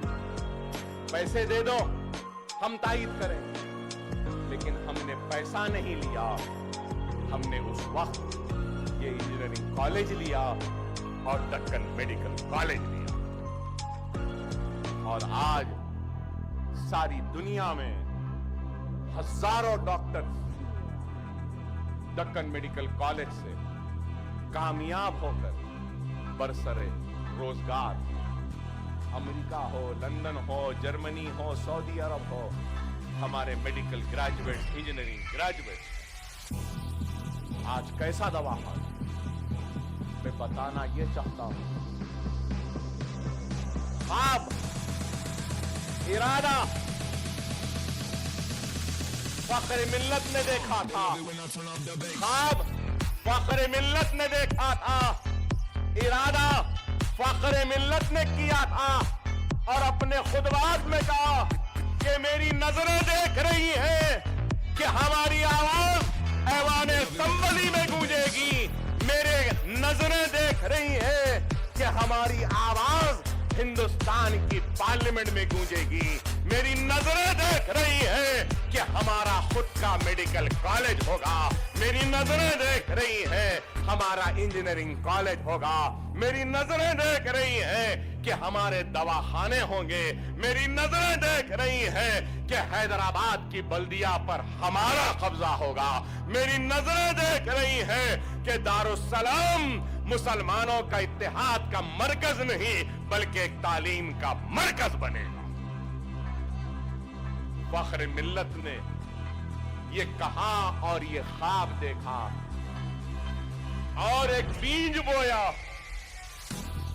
पैसे दे दो हम तायद करें, लेकिन हमने पैसा नहीं लिया। हमने उस वक्त ये इंजीनियरिंग कॉलेज लिया और दक्कन मेडिकल कॉलेज लिया, और आज सारी दुनिया में हजारों डॉक्टर्स दक्कन मेडिकल कॉलेज से कामयाब होकर बरसरे रोजगार, अमेरिका हो, लंदन हो, जर्मनी हो, सऊदी अरब हो, हमारे मेडिकल ग्रेजुएट, इंजीनियरिंग ग्रेजुएट आज कैसा दवा है मैं बताना ये चाहता हूं। ख्वाब, इरादा फख्र मिल्लत ने देखा था, ख्वाब फख्र मिल्लत ने देखा था, इरादा फख्र मिल्लत ने किया था, और अपने खुतबात में कहा कि मेरी नजरें देख रही हैं कि हमारी आवाज ऐवाने संबली में गूंजेगी, मेरे नजरें देख रही हैं कि हमारी आवाज हिंदुस्तान की पार्लियामेंट में गूंजेगी, मेरी नजरें देख रही हैं कि हमारा खुद का मेडिकल कॉलेज होगा, मेरी नजरें देख रही हैं हमारा इंजीनियरिंग कॉलेज होगा, मेरी नजरें देख रही हैं कि हमारे दवाखाने होंगे, मेरी नजरें देख रही हैं कि हैदराबाद की बल्दिया पर हमारा कब्जा होगा, मेरी नजरें देख रही हैं कि दारुसलाम मुसलमानों का इत्तेहाद का मरकज नहीं बल्कि एक तालीम का मरकज बनेगा। फख्र मिल्लत ने ये कहा और ये ख्वाब देखा और एक बीज बोया,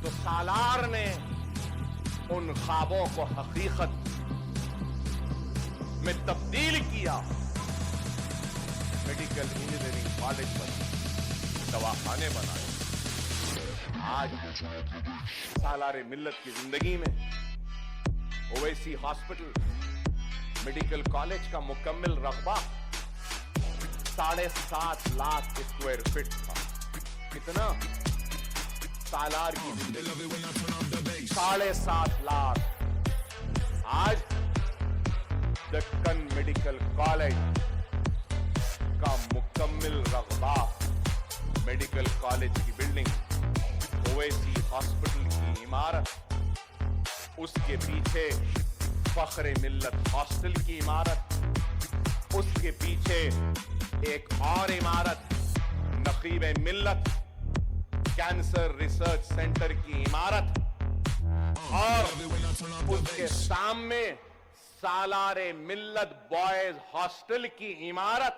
तो सालार ने उन ख्वाबों को हकीकत में तब्दील किया, मेडिकल इंजीनियरिंग कॉलेज बने, दवाखाने बनाए। आज सालारे मिल्लत की जिंदगी में ओवैसी हॉस्पिटल मेडिकल कॉलेज का मुकम्मल रकबा 7.5 लाख स्क्वायर फीट था। कितना? सालार की जिंदगी 7.5 लाख। आज दक्कन मेडिकल कॉलेज का मुकम्मल रकबा, मेडिकल कॉलेज की बिल्डिंग, ओवैसी हॉस्पिटल की इमारत, उसके पीछे फख्र मिल्लत हॉस्टल की इमारत, उसके पीछे एक और इमारत नकीब मिल्लत कैंसर रिसर्च सेंटर की इमारत, और उसके सामने सालारे मिल्लत बॉयज हॉस्टल की इमारत,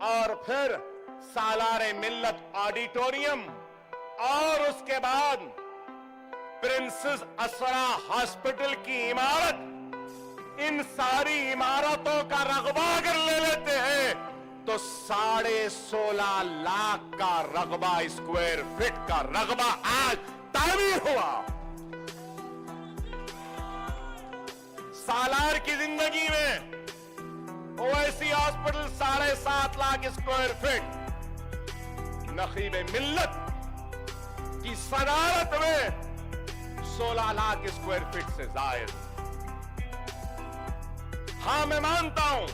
और फिर सालारे मिल्लत ऑडिटोरियम, और उसके बाद प्रिंसेस असरा हॉस्पिटल की इमारत। इन सारी इमारतों का रकबा अगर ले लेते हैं तो 16.5 लाख का रकबा, स्क्वायर फीट का रकबा आज तामीर हुआ। सालार की जिंदगी में Owaisi hospital 7.5 lakh square feet, नकीब मिल्लत की सदारत में 16 लाख स्क्वायर फीट से जायद। हां, मैं मानता हूं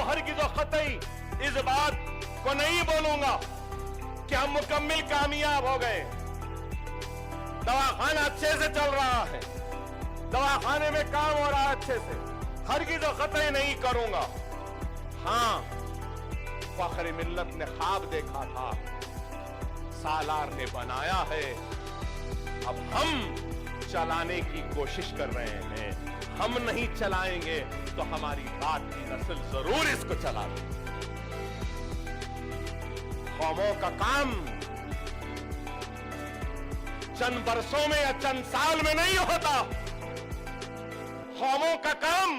हरगिज़ क़तई इस बात को नहीं बोलूंगा कि हम मुकम्मल कामयाब हो गए, दवाखाना अच्छे से चल रहा है, दवाखाने में काम हो रहा है अच्छे से, हरगिज़ क़तई नहीं करूंगा। हाँ, फख्र मिल्लत ने ख्वाब देखा था, सालार ने बनाया है, अब हम चलाने की कोशिश कर रहे हैं। हम नहीं चलाएंगे तो हमारी बात की नस्ल जरूर इसको चला देगी। कौमों का काम चंद बरसों में या चंद साल में नहीं होता। कौमों का काम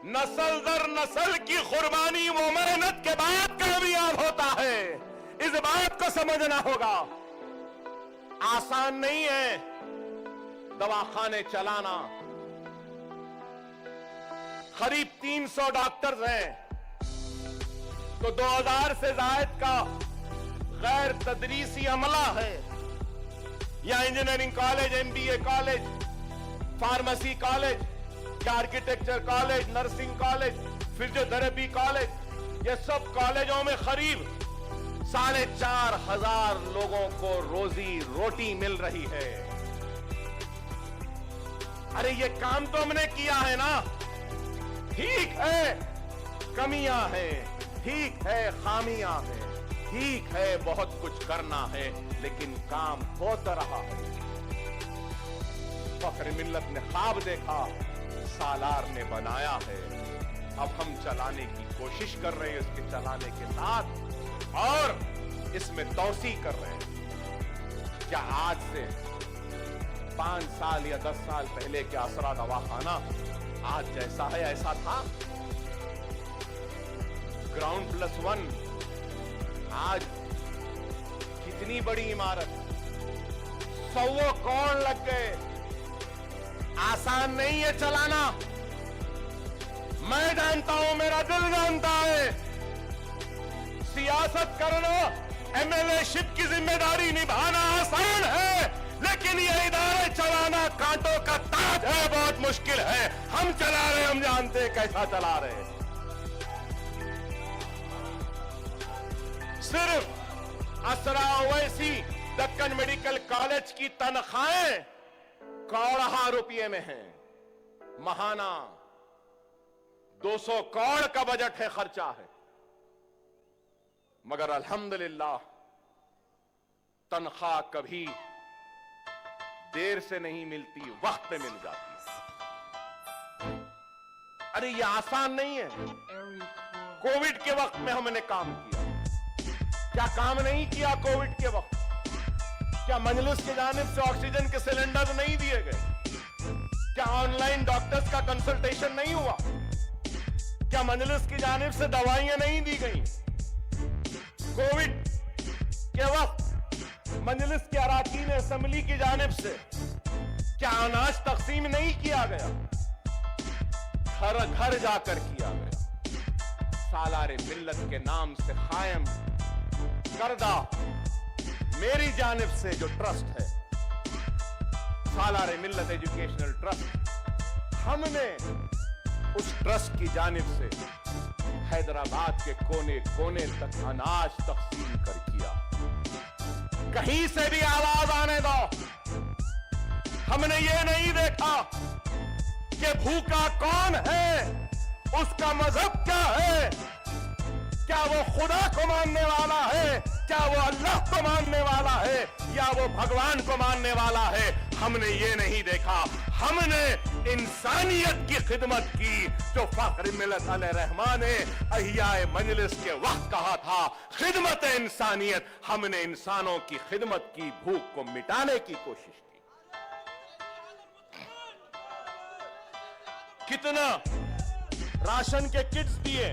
नस्ल दर नस्ल की कुर्बानी व मेहनत के बाद कामयाब होता है। इस बात को समझना होगा। आसान नहीं है दवाखाने चलाना। करीब 300 डॉक्टर्स हैं, तो 2000 से जायद का गैर तदरीसी अमला है। या engineering college, MBA college, pharmacy college, architecture college, nursing college, physiotherapy college, ये सब कॉलेजों में करीब 4,500 लोगों को रोजी रोटी मिल रही है। अरे ये काम तो हमने किया है ना। ठीक है कमियां हैं, ठीक है खामियां हैं, ठीक है बहुत कुछ करना है, लेकिन काम होता रहा है। फख्र मिल्लत ने ख्वाब देखा, सालार ने बनाया है, अब हम चलाने की कोशिश कर रहे हैं इसके चलाने के साथ, और इसमें तौसी कर रहे हैं। क्या आज से 5 साल या 10 साल पहले के आसरा दवाखाना आज जैसा है ऐसा था? ग्राउंड+1 आज कितनी बड़ी इमारत, 100 करोड़ लग गए। आसान नहीं है चलाना, मैं जानता हूं, मेरा दिल जानता है। सियासत करना, MLA-शिप की जिम्मेदारी निभाना आसान है, लेकिन ये इदारे चलाना कांटों का ताज है, बहुत मुश्किल है। हम चला रहे, हम जानते हैं कैसा चला रहे। सिर्फ असरा ओवैसी दक्कन मेडिकल कॉलेज की तनख्वाहें करोड़ों रुपये में हैं। महाना 200 करोड़ का बजट है, खर्चा है, मगर अल्हम्दुलिल्लाह तनख्वाह कभी देर से नहीं मिलती, वक्त पे मिल जाती है। अरे ये आसान नहीं है। कोविड के वक्त में हमने काम किया, क्या काम नहीं किया कोविड के वक्त? क्या मजलिस की जानिब से ऑक्सीजन के सिलेंडर नहीं दिए गए? क्या ऑनलाइन डॉक्टर्स का कंसल्टेशन नहीं हुआ? क्या मजलिस की जानिब से दवाइयां नहीं दी गई? कोविड के वक्त मजलिस के अराकीन असेंबली की जानिब से क्या अनाज तकसीम नहीं किया गया? घर घर जाकर किया गया। सालारे मिल्लत के नाम से कायम करदा मेरी जानिब से जो ट्रस्ट है, सालारे मिल्लत एजुकेशनल ट्रस्ट, हमने उस ट्रस्ट की जानिब से हैदराबाद के कोने कोने तक अनाज तकसीम कर किया। कहीं से भी आवाज आने दो। हमने ये नहीं देखा कि भूखा कौन है, उसका मजहब क्या है, क्या वो खुदा को मानने वाला है, क्या वो अल्लाह को मानने वाला है, या वो भगवान को मानने वाला है। हमने ये नहीं देखा। हमने इंसानियत की खिदमत की, जो फख्र मिल्लत अलैहिर्रहमान ने अहियाए मजलिस के वक्त कहा था, खिदमत इंसानियत। हमने इंसानों की खिदमत की, भूख को मिटाने की कोशिश की। कितना राशन के किट्स दिए,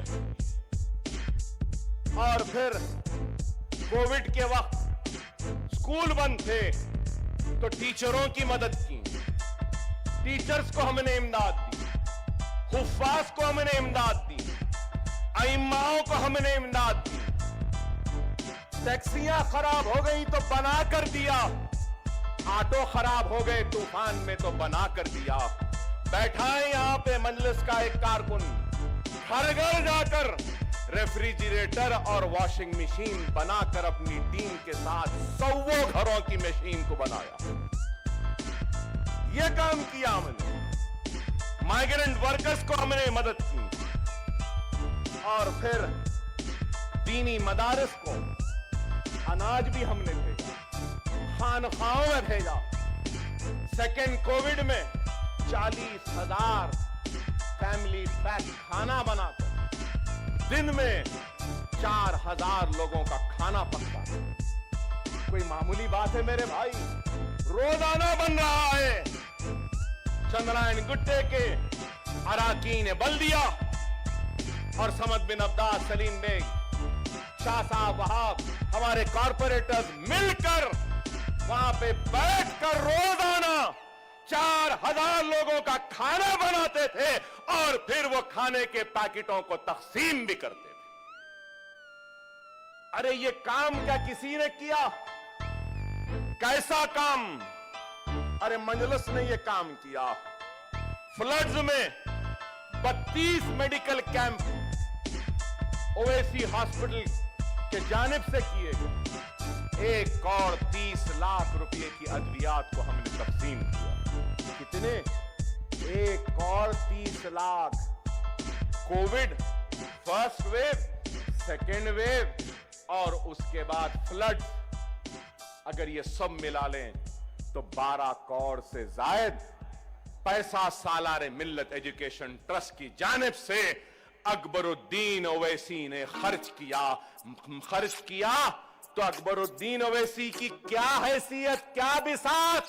और फिर कोविड के वक्त स्कूल बंद थे तो टीचरों की मदद की, टीचर्स को हमने इमदाद दी, हुफ्फाज को हमने इमदाद दी, अइम्माओं को हमने इमदाद दी। टैक्सियां खराब हो गई तो बना कर दिया, ऑटो खराब हो गए तूफान में तो बना कर दिया। बैठा है यहां पे मजलिस का एक कारकुन, घर घर जाकर रेफ्रिजरेटर और वॉशिंग मशीन बनाकर अपनी टीम के साथ 100 घरों की मशीन को बनाया। ये काम किया हमने, माइग्रेंट वर्कर्स को हमने मदद की, और फिर दीनी मदारिस को अनाज भी हमने भेजा, खानखाओं में भेजा। सेकेंड कोविड में 40,000 फैमिली पैक खाना बनाकर दिन में 4,000 लोगों का खाना पकता है। कोई मामूली बात है मेरे भाई, रोजाना बन रहा है। चंद्रायन गुट्टे के अराकीन बल्दिया और समद बिन अब्बास, सलीम बेग, शाह साहब, वहाब, हमारे कॉर्पोरेटर्स मिलकर वहां पे बैठकर रोजाना 4,000 लोगों का खाना बनाते थे और फिर वो खाने के पैकेटों को तकसीम भी करते थे। अरे ये काम क्या किसी ने किया? कैसा काम? अरे मंजलिस ने ये काम किया। फ्लड्स में 32 मेडिकल कैंप ओवैसी हॉस्पिटल के जानिब से किए गए। 1,30,00,000 रुपए की अद्वियात को हमने तकसीम किया। कितने? 1,30,00,000। Covid first wave, second wave और उसके बाद फ्लड, अगर ये सब मिला लें तो 12 करोड़ से जायद पैसा सालारे मिल्लत एजुकेशन ट्रस्ट की जानिब से अकबरुद्दीन ओवैसी ने खर्च किया। तो अकबरुद्दीन ओवैसी की क्या हैसियत, क्या बिसात?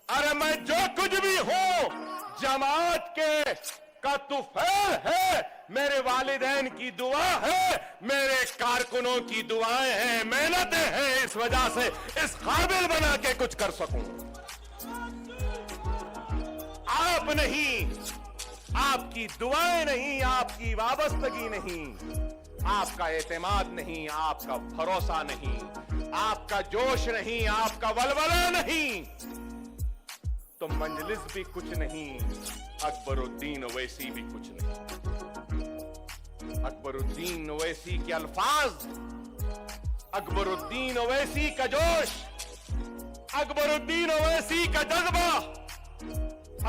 अरे मैं जो कुछ भी हूं जमात के का तुफैल है, मेरे वालिदैन की दुआ है, मेरे कारकुनों की दुआएं हैं, मेहनतें हैं, इस वजह से इस काबिल बना के कुछ कर सकूं। आप नहीं, आपकी दुआएं नहीं, आपकी वाबस्तगी नहीं, आपका एतमाद नहीं, आपका भरोसा नहीं, आपका जोश नहीं, आपका वलवला नहीं, तो मंजलिस भी कुछ नहीं, अकबरुद्दीन ओवैसी भी कुछ नहीं। अकबरुद्दीन ओवैसी के अल्फाज, अकबरुद्दीन ओवैसी का जोश, अकबरुद्दीन ओवैसी का जज्बा,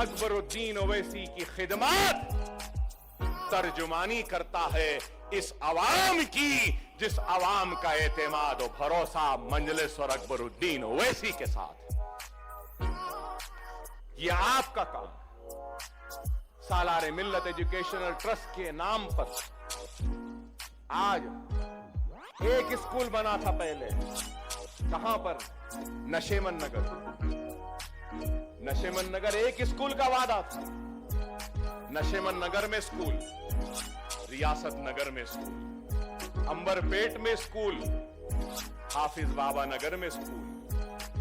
अकबरुद्दीन ओवैसी की खिदमत तर्जुमानी करता है इस अवाम की, जिस अवाम का एतमाद और भरोसा मंजलिस और अकबरुद्दीन ओवैसी के साथ। ये आपका काम। सालारे मिल्लत एजुकेशनल ट्रस्ट के नाम पर आज एक स्कूल बना था पहले। कहां पर? नशेमन नगर। नशेमन नगर एक स्कूल का वादा था। नशेमन नगर में स्कूल, रियासत नगर में स्कूल, अंबरपेट में स्कूल, हाफिज बाबा नगर में स्कूल,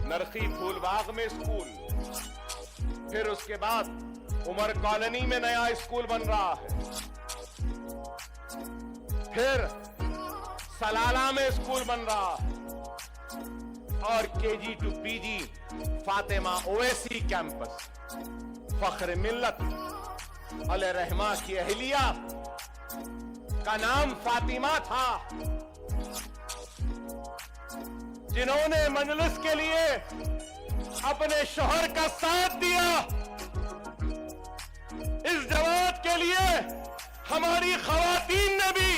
नरखी फूलबाग में स्कूल, फिर उसके बाद उमर कॉलोनी में नया स्कूल बन रहा है, फिर सलाला में स्कूल बन रहा है, और KG to PG Fatima Owaisi campus. फख्र मिल्लत अले रहमा की अहलिया का नाम फातिमा था, जिन्होंने मंजलिस के लिए अपने शोहर का साथ दिया। इस जमात के लिए हमारी खवातीन ने भी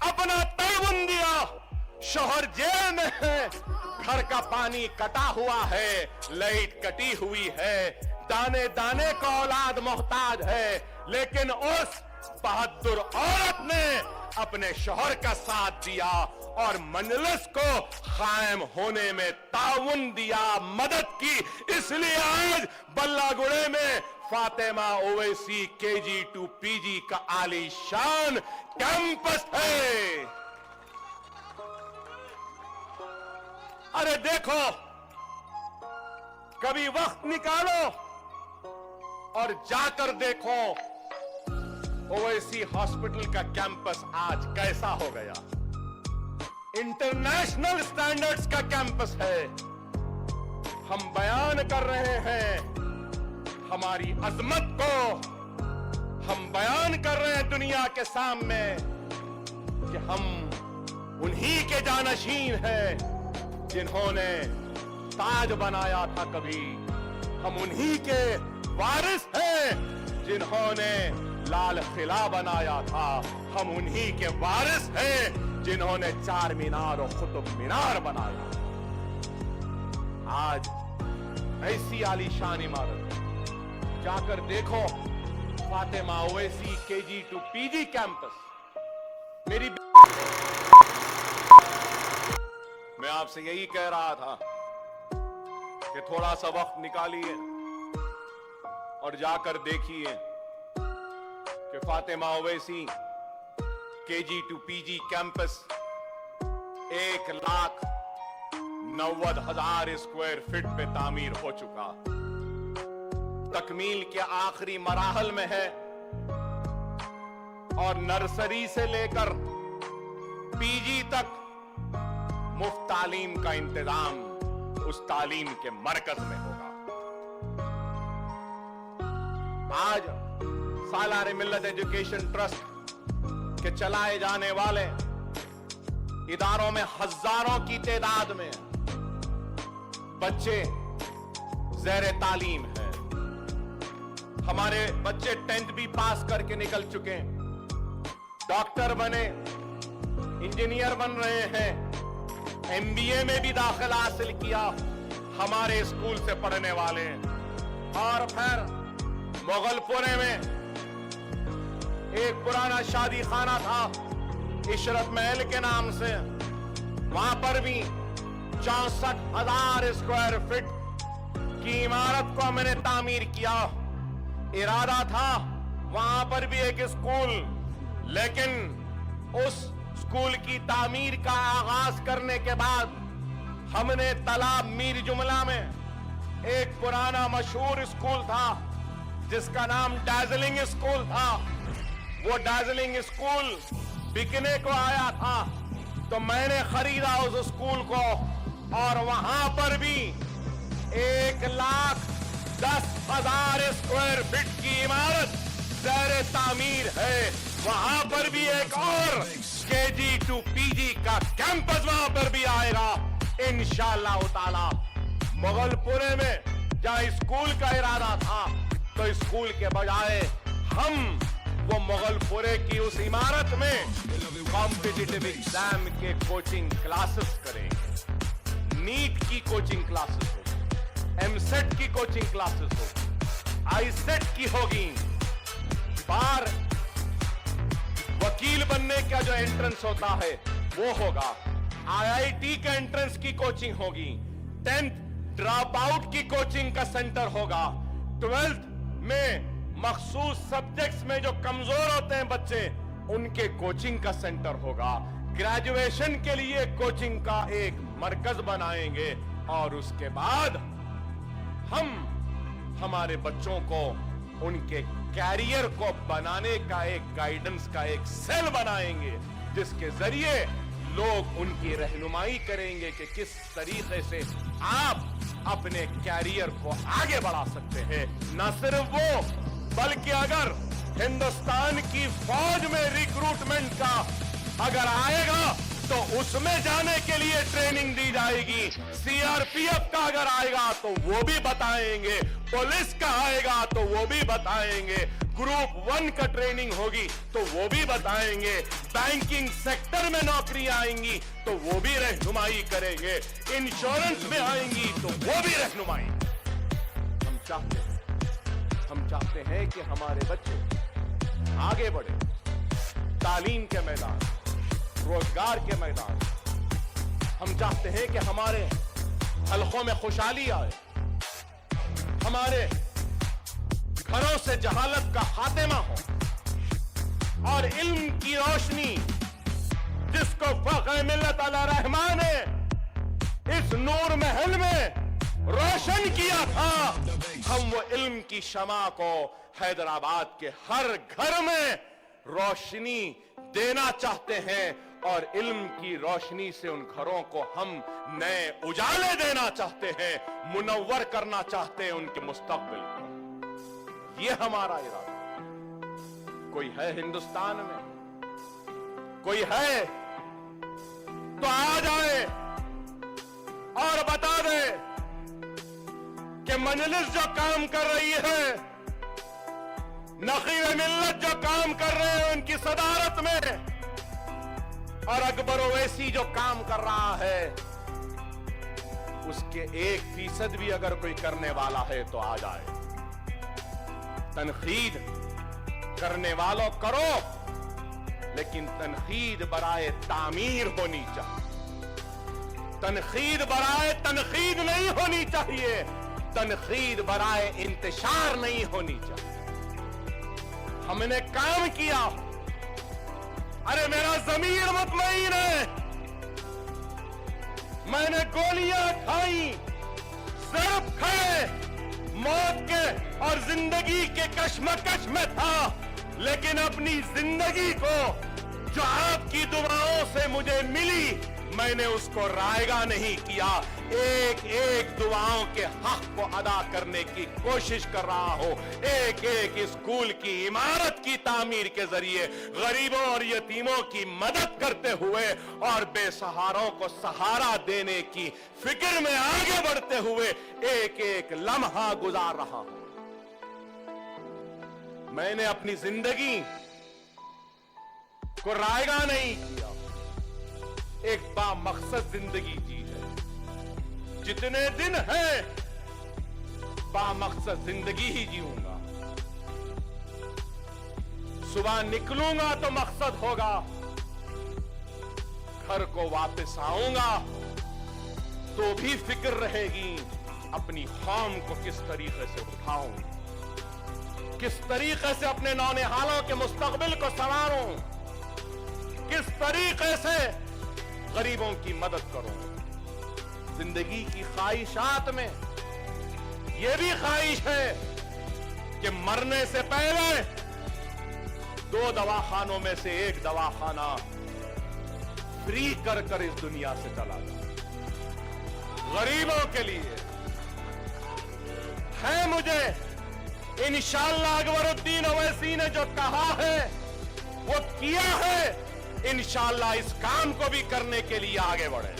अपना ताउन दिया। शोहर जेल में है, घर का पानी कटा हुआ है, लाइट कटी हुई है, दाने दाने का औलाद मोहताज है, लेकिन उस बहादुर औरत ने अपने शोहर का साथ दिया और मंजलिस को कायम होने में ताउन दिया, मदद की। इसलिए आज बल्लागुड़े में Fatima Owaisi KG to PG का आलीशान कैंपस है। अरे देखो, कभी वक्त निकालो और जाकर देखो ओवैसी हॉस्पिटल का कैंपस आज कैसा हो गया। इंटरनेशनल स्टैंडर्ड्स का कैंपस है। हम बयान कर रहे हैं हमारी अजमत को, हम बयान कर रहे हैं दुनिया के सामने कि हम उन्हीं के जानशीन हैं जिन्होंने ताज बनाया था कभी हम उन्हीं के वारिस हैं जिन्होंने लाल किला बनाया था। हम उन्हीं के वारिस हैं जिन्होंने चार मीनार और कुतुब मीनार बनाया। आज ऐसी आलीशान इमारत जाकर देखो, Fatima Owaisi KG to PG campus. मेरी मैं आपसे यही कह रहा था कि थोड़ा सा वक्त निकालिए और जाकर देखिए कि Fatima Owaisi KG to PG campus 1,90,000 square feet पे तामीर हो चुका, तकमील के आखिरी मराहल में है और नर्सरी से लेकर PG तक मुफ्त तालीम का इंतजाम उस तालीम के मरकज में होगा। आज सालार मिल्लत एजुकेशन ट्रस्ट के चलाए जाने वाले इदारों में हजारों की तादाद में बच्चे ज़ेरे तालीम हैं। हमारे बच्चे 10th भी पास करके निकल चुके हैं, डॉक्टर बने, इंजीनियर बन रहे हैं, MBA में भी दाखिला हासिल किया हमारे स्कूल से पढ़ने वाले हैं। और फिर मुगलपुरे में एक पुराना शादी खाना था इशरत महल के नाम से, वहां पर भी 64,000 स्क्वायर फीट की इमारत को मैंने तामीर किया। इरादा था वहां पर भी एक स्कूल, लेकिन उस स्कूल की तामीर का आगाज करने के बाद हमने तालाब मीर जुमला में एक पुराना मशहूर स्कूल था जिसका नाम डार्जिलिंग स्कूल था। वो डार्जिलिंग स्कूल बिकने को आया था तो मैंने खरीदा उस स्कूल को और वहां पर भी 1,10,000 स्क्वायर फीट की इमारत ज़ेरे तामीर है। वहां पर भी एक और KG to PG का कैंपस वहां पर भी आएगा इंशाअल्लाह ताला। मुगलपुरे में जहां स्कूल का इरादा था तो स्कूल के बजाय हम वो मुगलपुरे की उस इमारत में कॉम्पिटिटिव एग्जाम के कोचिंग क्लासेस करेंगे, नीट की कोचिंग क्लासेस होगी, MSET की कोचिंग क्लासेस होगी, ISET की होगी, बार वकील बनने का जो एंट्रेंस होता है वो होगा, IIT का एंट्रेंस की कोचिंग होगी, 10th ड्रॉप आउट की कोचिंग का सेंटर होगा, 12th में मखसूस सब्जेक्ट्स में जो कमजोर होते हैं बच्चे उनके कोचिंग का सेंटर होगा, ग्रेजुएशन के लिए कोचिंग का एक मरकज बनाएंगे और उसके बाद हम हमारे बच्चों को उनके कैरियर को बनाने का एक गाइडेंस का एक सेल बनाएंगे जिसके जरिए लोग उनकी रहनुमाई करेंगे कि किस तरीके से आप अपने कैरियर को आगे बढ़ा सकते हैं। न सिर्फ वो बल्कि अगर हिंदुस्तान की फौज में रिक्रूटमेंट का अगर आएगा तो उसमें जाने के लिए ट्रेनिंग दी जाएगी, CRPF का अगर आएगा तो वो भी बताएंगे, पुलिस का आएगा तो वो भी बताएंगे, ग्रुप 1 का ट्रेनिंग होगी तो वो भी बताएंगे, बैंकिंग सेक्टर में नौकरी आएंगी तो वो भी रहनुमाई करेंगे, इंश्योरेंस में आएंगी तो वो भी रहनुमाई। हम चाहते हैं कि हमारे बच्चे आगे बढ़े, तालीम के मैदान, रोजगार के मैदान। हम चाहते हैं कि हमारे हलकों में खुशहाली आए, हमारे घरों से जहालत का खात्मा हो और इल्म की रोशनी जिसको फख्र मिल्लत अला रहमान ने इस नूर महल में रोशन किया था, हम वो इल्म की शमा को हैदराबाद के हर घर में रोशनी देना चाहते हैं और इल्म की रोशनी से उन घरों को हम नए उजाले देना चाहते हैं, मुनव्वर करना चाहते हैं उनके मुस्तकबिल को। ये हमारा इरादा। कोई है हिंदुस्तान में, कोई है तो आ जाए और बता दे कि कि मजलिस जो काम कर रही है, नखीर मिल्लत जो काम कर रहे हैं उनकी सदारत में, और अकबर ओवैसी जो काम कर रहा है, उसके 1% भी अगर कोई करने वाला है तो आ जाए। तनकीद करने वालों करो, लेकिन तनकीद बराए तामीर होनी चाहिए। तनकीद बराए तनकीद नहीं होनी चाहिए, तनकीद बराए इंतशार नहीं होनी चाहिए। हमने काम किया, अरे मेरा ज़मीर मुतमईन है, मैंने गोलियां खाई, ज़र्ब खाए, मौत के और जिंदगी के कश्मकश में था, लेकिन अपनी जिंदगी को जो आपकी दुआओं से मुझे मिली, मैंने उसको रायगा नहीं किया। एक एक दुआओं के हक को अदा करने की कोशिश कर रहा हो, एक एक स्कूल की इमारत की तामीर के जरिए गरीबों और यतीमों की मदद करते हुए और बेसहारों को सहारा देने की फिक्र में आगे बढ़ते हुए एक एक लम्हा गुजार रहा हूं। मैंने अपनी जिंदगी को रायगा नहीं किया, एक बामकसद जिंदगी जी है। जितने दिन है बामकसद जिंदगी ही जीऊंगा। सुबह निकलूंगा तो मकसद होगा, घर को वापस आऊंगा तो भी फिक्र रहेगी अपनी कौम को किस तरीके से उठाऊं, किस तरीके से अपने नौनिहालों के मुस्तकबिल को संवारूं, किस तरीके से गरीबों की मदद करूं। जिंदगी की ख्वाहिशात में यह भी ख्वाहिश है कि मरने से पहले 2 दवाखानों में से एक दवाखाना फ्री कर कर इस दुनिया से चला जाए। गरीबों के लिए है मुझे इंशाअल्लाह अकबरुद्दीन ओवैसी ने जो कहा है वो किया है। इंशाअल्लाह इस काम को भी करने के लिए आगे बढ़े।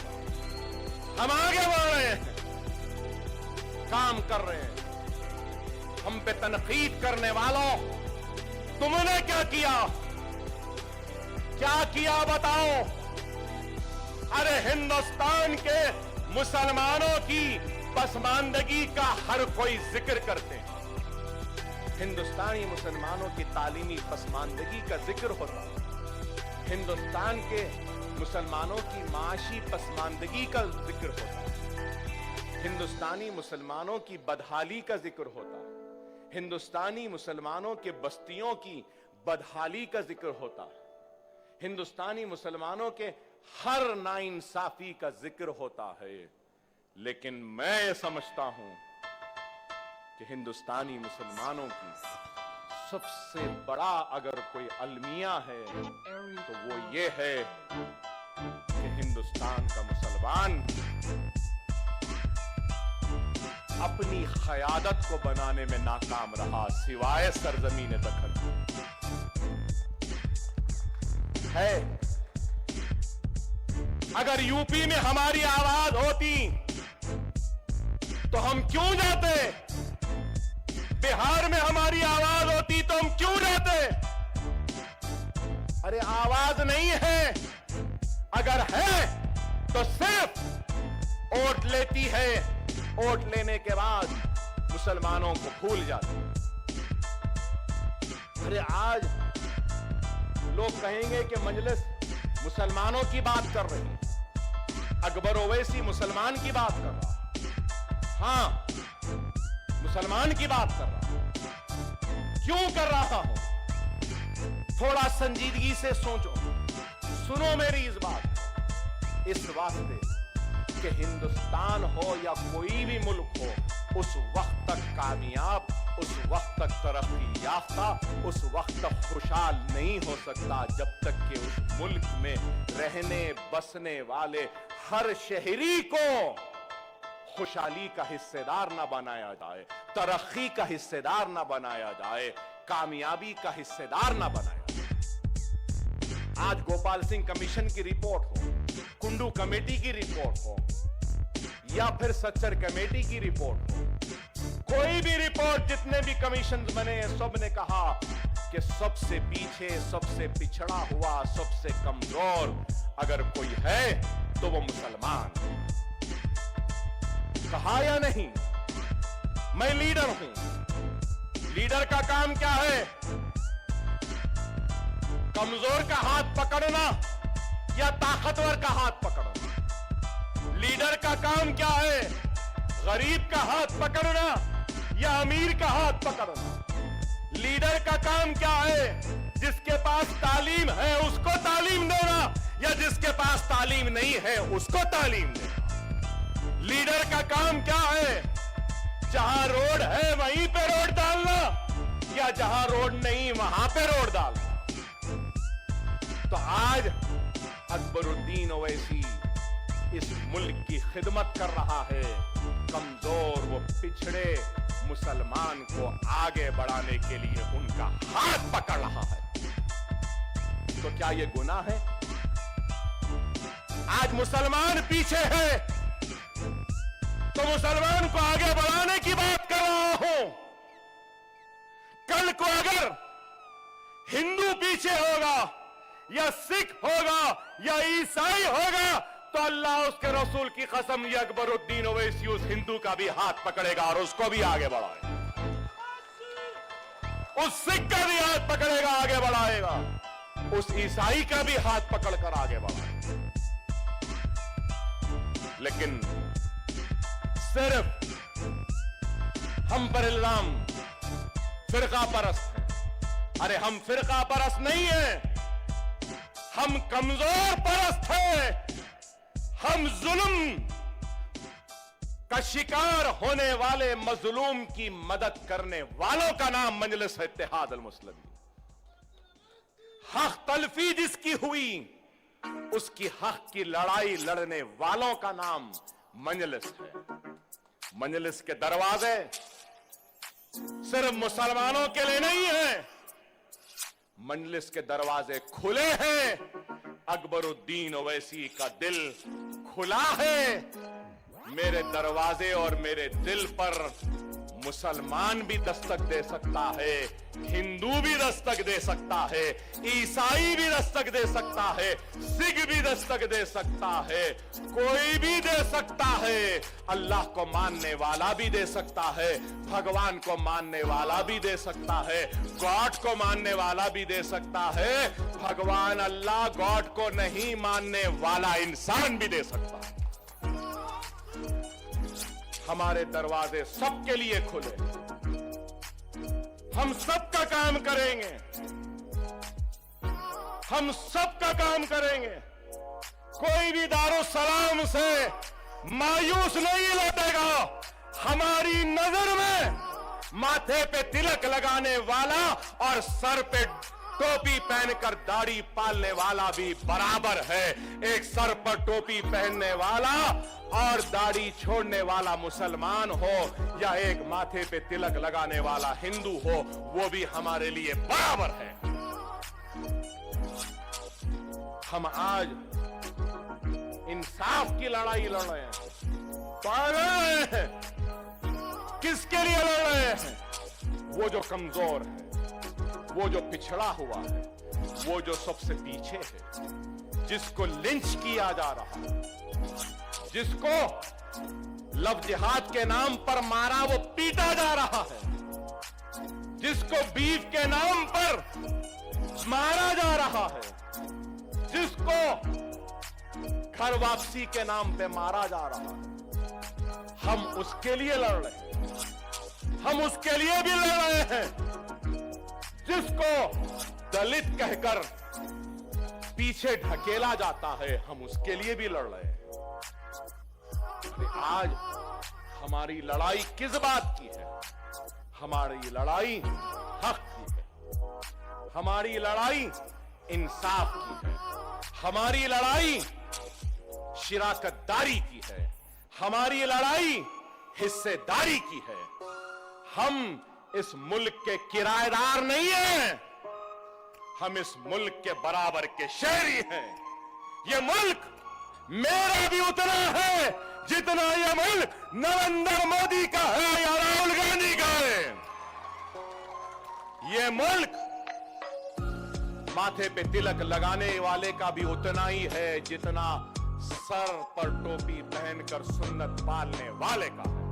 हम आगे बढ़ रहे हैं, काम कर रहे हैं। हम पे तनकीद करने वालों, तुमने क्या किया, क्या किया बताओ। अरे हिंदुस्तान के मुसलमानों की पसमानदगी का हर कोई जिक्र करते हैं। हिंदुस्तानी मुसलमानों की तालीमी पसमानदगी का जिक्र होता है, हिंदुस्तान के मुसलमानों की माशी पसमानदगी का जिक्र होता है, हिंदुस्तानी मुसलमानों की बदहाली का जिक्र होता है, हिंदुस्तानी मुसलमानों के बस्तियों की बदहाली का जिक्र होता है, हिंदुस्तानी मुसलमानों के हर नाइंसाफी का जिक्र होता है। लेकिन मैं समझता हूं कि हिंदुस्तानी मुसलमानों की सबसे बड़ा अगर कोई अलमिया है तो वो ये है कि हिंदुस्तान का मुसलमान अपनी क़यादत को बनाने में नाकाम रहा, सिवाय सरजमीन दखन है। अगर यूपी में हमारी आवाज होती तो हम क्यों जाते, बिहार में हमारी आवाज होती तो हम क्यों जाते। अरे आवाज नहीं है, अगर है तो सिर्फ वोट लेती है, वोट लेने के बाद मुसलमानों को भूल जाती। अरे आज लोग कहेंगे कि मजलिस मुसलमानों की बात कर रही है, अकबर ओवैसी मुसलमान की बात कर रहा, हाँ मुसलमान की बात कर रहा। क्यों कर रहा हूं, थोड़ा संजीदगी से सोचो, सुनो मेरी इस बात। इस वास्ते कि हिंदुस्तान हो या कोई भी मुल्क हो, उस वक्त तक कामयाब, उस वक्त तक तरक्की याफ्ता, उस वक्त तक खुशहाल नहीं हो सकता जब तक कि उस मुल्क में रहने बसने वाले हर शहरी को खुशहाली का हिस्सेदार ना बनाया जाए, तरक्की का हिस्सेदार ना बनाया जाए, कामयाबी का हिस्सेदार ना बनाया जाए। आज गोपाल सिंह कमीशन की रिपोर्ट हो, कुंडू कमेटी की रिपोर्ट हो, या फिर सच्चर कमेटी की रिपोर्ट हो, कोई भी रिपोर्ट, जितने भी कमीशन बने, सब ने कहा कि सबसे पीछे, सबसे पिछड़ा हुआ, सबसे कमजोर अगर कोई है तो वो मुसलमान। कहा या नहीं? मैं लीडर हूं। लीडर का काम क्या है? कमजोर का हाथ पकड़ना या ताकतवर का हाथ पकड़ना? लीडर का काम क्या है? गरीब का हाथ पकड़ना या अमीर का हाथ पकड़ना? लीडर का काम क्या है? जिसके पास तालीम है उसको तालीम देना या जिसके पास तालीम नहीं है उसको तालीम देना? लीडर का काम क्या है? जहां रोड है वहीं पे रोड डालना या जहां रोड नहीं वहां पे रोड डालना? तो आज अकबरुद्दीन ओवैसी इस मुल्क की खिदमत कर रहा है। कमजोर व पिछड़े मुसलमान को आगे बढ़ाने के लिए उनका हाथ पकड़ रहा है। तो क्या यह गुनाह है? आज मुसलमान पीछे है तो मुसलमान को आगे बढ़ाने की बात कर रहा हूं। कल को अगर हिंदू पीछे होगा या सिख होगा या ईसाई होगा तो अल्लाह उसके रसूल की कसम, ये अकबरुद्दीन ओवैसी उस हिंदू का भी हाथ पकड़ेगा और उसको भी आगे बढ़ाएगा। उस सिख का भी हाथ पकड़ेगा, आगे बढ़ाएगा। उस ईसाई का भी हाथ पकड़कर आगे बढ़ाएगा। लेकिन सिर्फ हम पर इल्जाम फिरका परस्त है। अरे हम फिरका परस्त नहीं है, हम कमजोर परस्त हैं। हम जुल्म का शिकार होने वाले मजलूम की मदद करने वालों का नाम मजलिस इत्तेहाद अल मुस्लिमीन। हक तलफी जिसकी हुई उसकी हक की लड़ाई लड़ने वालों का नाम मजलिस है। मजलिस के दरवाजे सिर्फ मुसलमानों के लिए नहीं है, मजलिस के दरवाजे खुले हैं। अकबरुद्दीन ओवैसी का दिल खुला है। मेरे दरवाजे और मेरे दिल पर मुसलमान भी दस्तक दे सकता है, हिंदू भी दस्तक दे सकता है, ईसाई भी दस्तक दे सकता है, सिख भी दस्तक दे सकता है, कोई भी दे सकता है। अल्लाह को मानने वाला भी दे सकता है, भगवान को मानने वाला भी दे सकता है, गॉड को मानने वाला भी दे सकता है, भगवान अल्लाह गॉड को नहीं मानने वाला इंसान भी दे सकता है। हमारे दरवाजे सबके लिए खुले। हम सबका काम करेंगे, हम सबका काम करेंगे। कोई भी दारुसलाम से मायूस नहीं लौटेगा। हमारी नजर में माथे पे तिलक लगाने वाला और सर पे टोपी पहनकर दाढ़ी पालने वाला भी बराबर है। एक सर पर टोपी पहनने वाला और दाढ़ी छोड़ने वाला मुसलमान हो या एक माथे पे तिलक लगाने वाला हिंदू हो, वो भी हमारे लिए बराबर है। हम आज इंसाफ की लड़ाई लड़ रहे हैं। किसके लिए लड़ रहे हैं? वो जो कमजोर है, वो जो पिछड़ा हुआ है, वो जो सबसे पीछे है, जिसको लिंच किया जा रहा है, जिसको लव जिहाद के नाम पर मारा वो पीटा जा रहा है, जिसको बीफ के नाम पर मारा जा रहा है, जिसको घर वापसी के नाम पे मारा जा रहा है। हम उसके लिए लड़ रहे हैं। हम उसके लिए भी लड़ रहे हैं जिसको दलित कहकर पीछे ढकेला जाता है। हम उसके लिए भी लड़ रहे हैं। आज हमारी लड़ाई किस बात की है? हमारी लड़ाई हक की है, हमारी लड़ाई इंसाफ की है, हमारी लड़ाई शिराकतदारी की है, हमारी लड़ाई हिस्सेदारी की है। हम इस मुल्क के किराएदार नहीं हैं, हम इस मुल्क के बराबर के शहरी हैं। ये मुल्क मेरा भी उतना है जितना ये मुल्क नरेंद्र मोदी का है या राहुल गांधी का है। ये मुल्क माथे पे तिलक लगाने वाले का भी उतना ही है जितना सर पर टोपी पहनकर सुन्नत पालने वाले का है।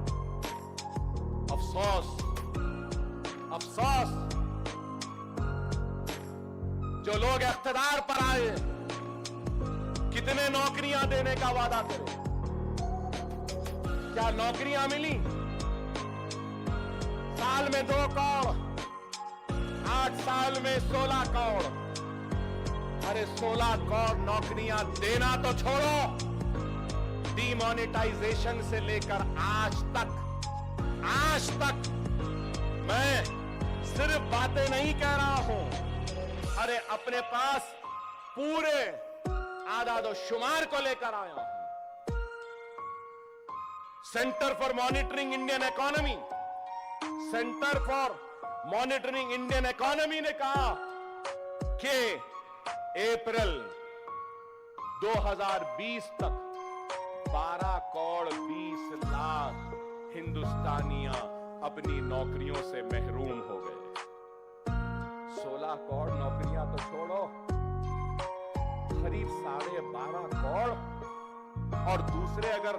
अफसोस अफसोस जो लोग इख्तिदार पर आए कितने नौकरियां देने का वादा करे, क्या नौकरियां मिली? साल में 2 करोड़, 8 साल में 16 करोड़। अरे 16 करोड़ नौकरियां देना तो छोड़ो, डीमोनेटाइजेशन से लेकर आज तक मैं सिर्फ बातें नहीं कह रहा हूं, अरे अपने पास पूरे आदाद शुमार को लेकर आया हूं। Centre for monitoring Indian economy, centre for monitoring Indian economy ने कहा कि अप्रैल 2020 तक 12 करोड़ 20 लाख हिंदुस्तानियां अपनी नौकरियों से महरूम हो गए। 16 करोड़ नौकरियां तो छोड़ो, करीब 12.5 करोड़ और दूसरे अगर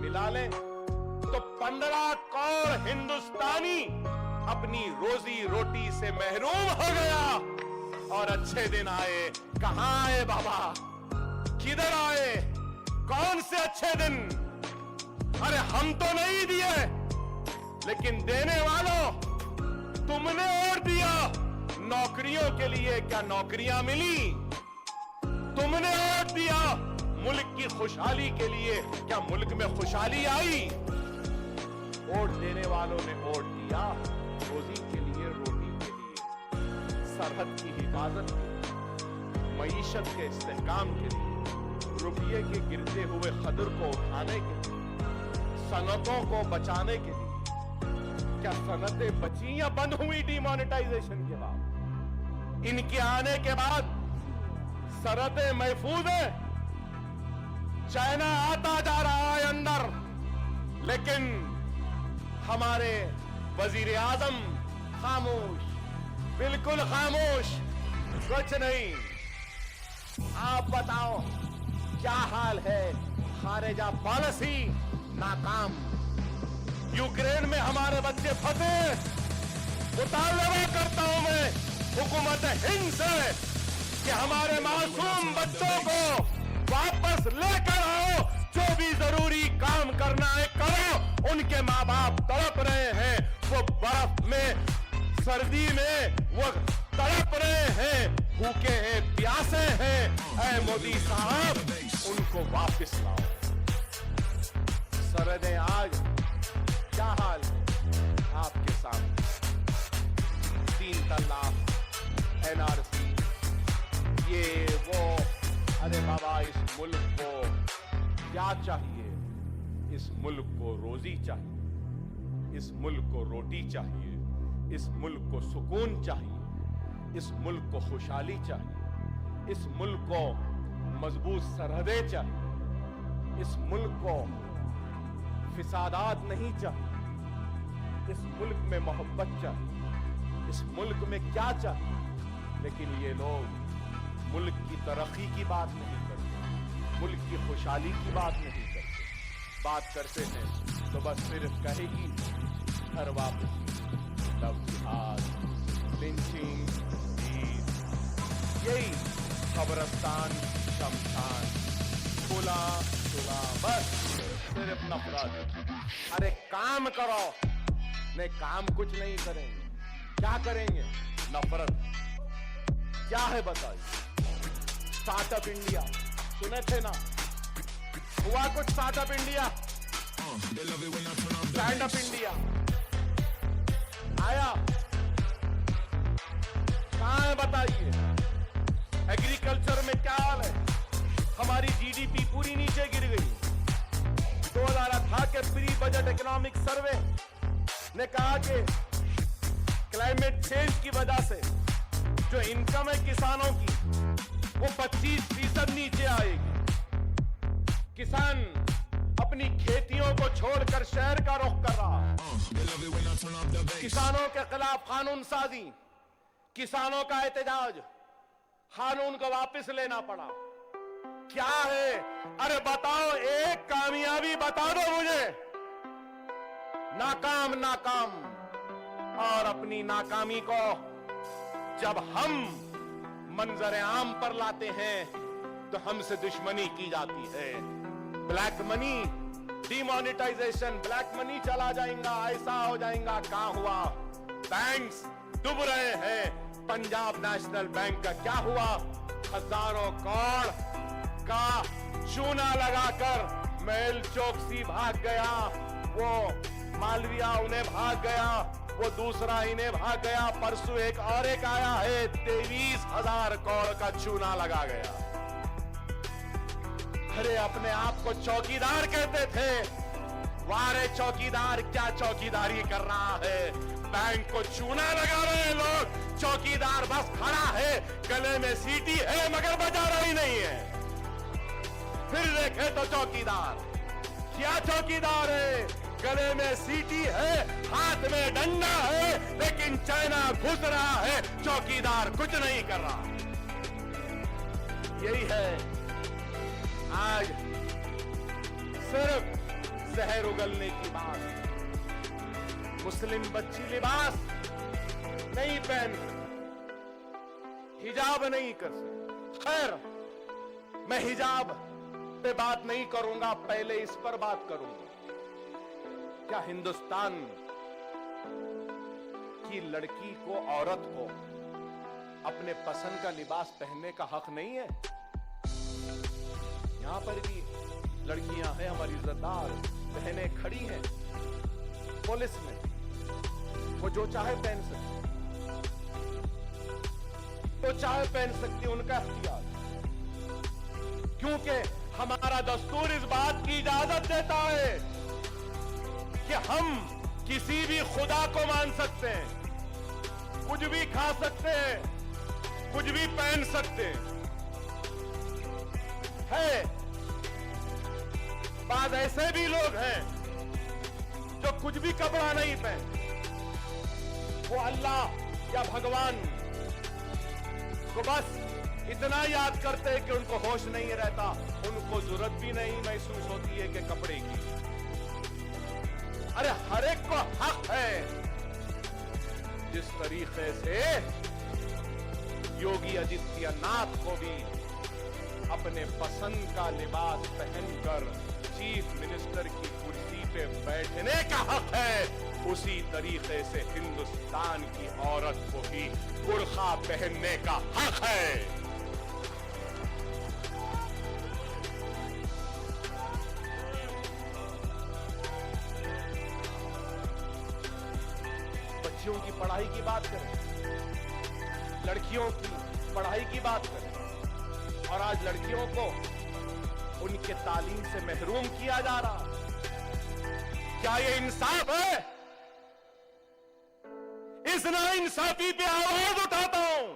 मिला लें तो 15 करोड़ हिंदुस्तानी अपनी रोजी रोटी से महरूम हो गया। और अच्छे दिन आए, कहां आए बाबा, किधर आए, कौन से अच्छे दिन? अरे हम तो नहीं दिए, लेकिन देने वालों तुमने और दिया। नौकरियों के लिए क्या नौकरियां मिली? तुमने वोट दिया। मुल्क की खुशहाली के लिए क्या मुल्क में खुशहाली आई? वोट देने वालों ने वोट दिया रोजी के लिए, रोटी के लिए, सरहद की हिफाजत के लिए, मईशत के इस्तेहकाम के लिए, रुपये के गिरते हुए खदर को उठाने के लिए, सनतों को बचाने के लिए। क्या सनतें बची या बंद हुई डीमोनेटाइजेशन के बाद? इनके आने के बाद सरहदें महफूज है, चाइना आता जा रहा है अंदर, लेकिन हमारे वजीर आजम खामोश, बिल्कुल खामोश, कुछ नहीं। आप बताओ क्या हाल है? खारिजा पॉलिसी नाकाम, यूक्रेन में हमारे बच्चे फंसे। मुतालबा करता हूं मैं हुकूमत हिंद से कि हमारे मासूम बच्चों को वापस लेकर आओ। जो भी जरूरी काम करना है करो। उनके माँ बाप तड़प रहे हैं, वो बर्फ में, सर्दी में वो तड़प रहे हैं, भूखे हैं, प्यासे हैं। ऐ मोदी साहब, उनको वापस लाओ। सरहदें आज क्या हाल है आपके सामने? 3 तलाक, एनआरसी, ये वो। अरे बाबा, इस मुल्क को क्या चाहिए? इस मुल्क को रोजी चाहिए, इस मुल्क को रोटी चाहिए, इस मुल्क को सुकून चाहिए, इस मुल्क को खुशहाली चाहिए, इस मुल्क को मजबूत सरहदें चाहिए, इस मुल्क को फिसादात नहीं चाहिए, इस मुल्क में मोहब्बत चाहिए, इस मुल्क में क्या चाहिए? लेकिन ये लोग मुल्क की तरक्की की बात नहीं करते, मुल्क की खुशहाली की बात नहीं करते। बात करते हैं तो बस सिर्फ कहेगी घर वापसी, लव जिहाद, लिंचिंग, यही कब्रिस्तान, शमशान, खुला खुला, बस सिर्फ नफरत। अरे काम करो। नहीं, काम कुछ नहीं करेंगे। क्या करेंगे? नफरत। क्या है बताइए? स्टार्टअप इंडिया सुने थे ना? हुआ कुछ startup India, stand up India आया? कहां है बताइए? एग्रीकल्चर में क्या हाल है? हमारी जीडीपी पूरी नीचे गिर गई। 2018 के प्री बजट इकोनॉमिक सर्वे ने कहा कि क्लाइमेट चेंज की वजह से जो इनकम है किसानों की वो 25% नीचे आएगी। किसान अपनी खेती शहर का रुख कर रहा है। किसानों के खिलाफ कानून साजी, किसानों का एहतजाज, कानून को वापस लेना पड़ा। क्या है? अरे बताओ, एक कामयाबी बता दो मुझे। नाकाम नाकाम। और अपनी नाकामी को जब हम मंजर आम पर लाते हैं तो हमसे दुश्मनी की जाती है। Black money, demonetisation, black money चला जाएगा, ऐसा हो जाएगा। कहां हुआ? बैंक्स डूब रहे हैं। पंजाब नेशनल बैंक का क्या हुआ? हजारों करोड़ का चूना लगाकर मेल चौकसी भाग गया, वो मालविया उन्हें भाग गया, वो दूसरा इन्हें भाग गया। परसों एक आया है, 23,000 करोड़ का चूना लगा गया। अरे अपने आप को चौकीदार कहते थे, वारे चौकीदार क्या चौकीदारी कर रहा है? बैंक को चूना लगा रहे लोग, चौकीदार बस खड़ा है, गले में सीटी है मगर बजा रही नहीं है। फिर देखे तो चौकीदार क्या चौकीदार है? गले में सीटी है, हाथ में डंडा है, लेकिन चाइना घुस रहा है, चौकीदार कुछ नहीं कर रहा। यही है आज सिर्फ जहर उगलने की बात। मुस्लिम बच्ची लिबास नहीं पहन सकती, हिजाब नहीं कर सकती। खैर, मैं हिजाब पे बात नहीं करूंगा, पहले इस पर बात करूंगा। क्या हिंदुस्तान की लड़की को, औरत को अपने पसंद का लिबास पहनने का हक नहीं है? यहां पर भी लड़कियां हैं, हमारी इज्जतदार बहनें खड़ी हैं पुलिस में, वो जो चाहे पहन सकती, तो चाहे पहन सकती, उनका इख्तियार। क्योंकि हमारा दस्तूर इस बात की इजाजत देता है कि हम किसी भी खुदा को मान सकते हैं, कुछ भी खा सकते हैं, कुछ भी पहन सकते हैं। बाद ऐसे भी लोग हैं जो कुछ भी कपड़ा नहीं पहनते, वो अल्लाह या भगवान को बस इतना याद करते हैं कि उनको होश नहीं रहता, उनको जरूरत भी नहीं महसूस होती है कि कपड़े की। अरे हर एक को हक है। जिस तरीके से योगी आदित्यनाथ को भी अपने पसंद का लिबास पहनकर चीफ मिनिस्टर की कुर्सी पे बैठने का हक है, उसी तरीके से हिंदुस्तान की औरत को भी बुर्खा पहनने का हक है। बच्चियों की पढ़ाई की बात करें, लड़कियों की पढ़ाई की बात करें, और आज लड़कियों को उनके तालीम से महरूम किया जा रहा। क्या ये इंसाफ है? इस नाइंसाफी पे आवाज उठाता हूं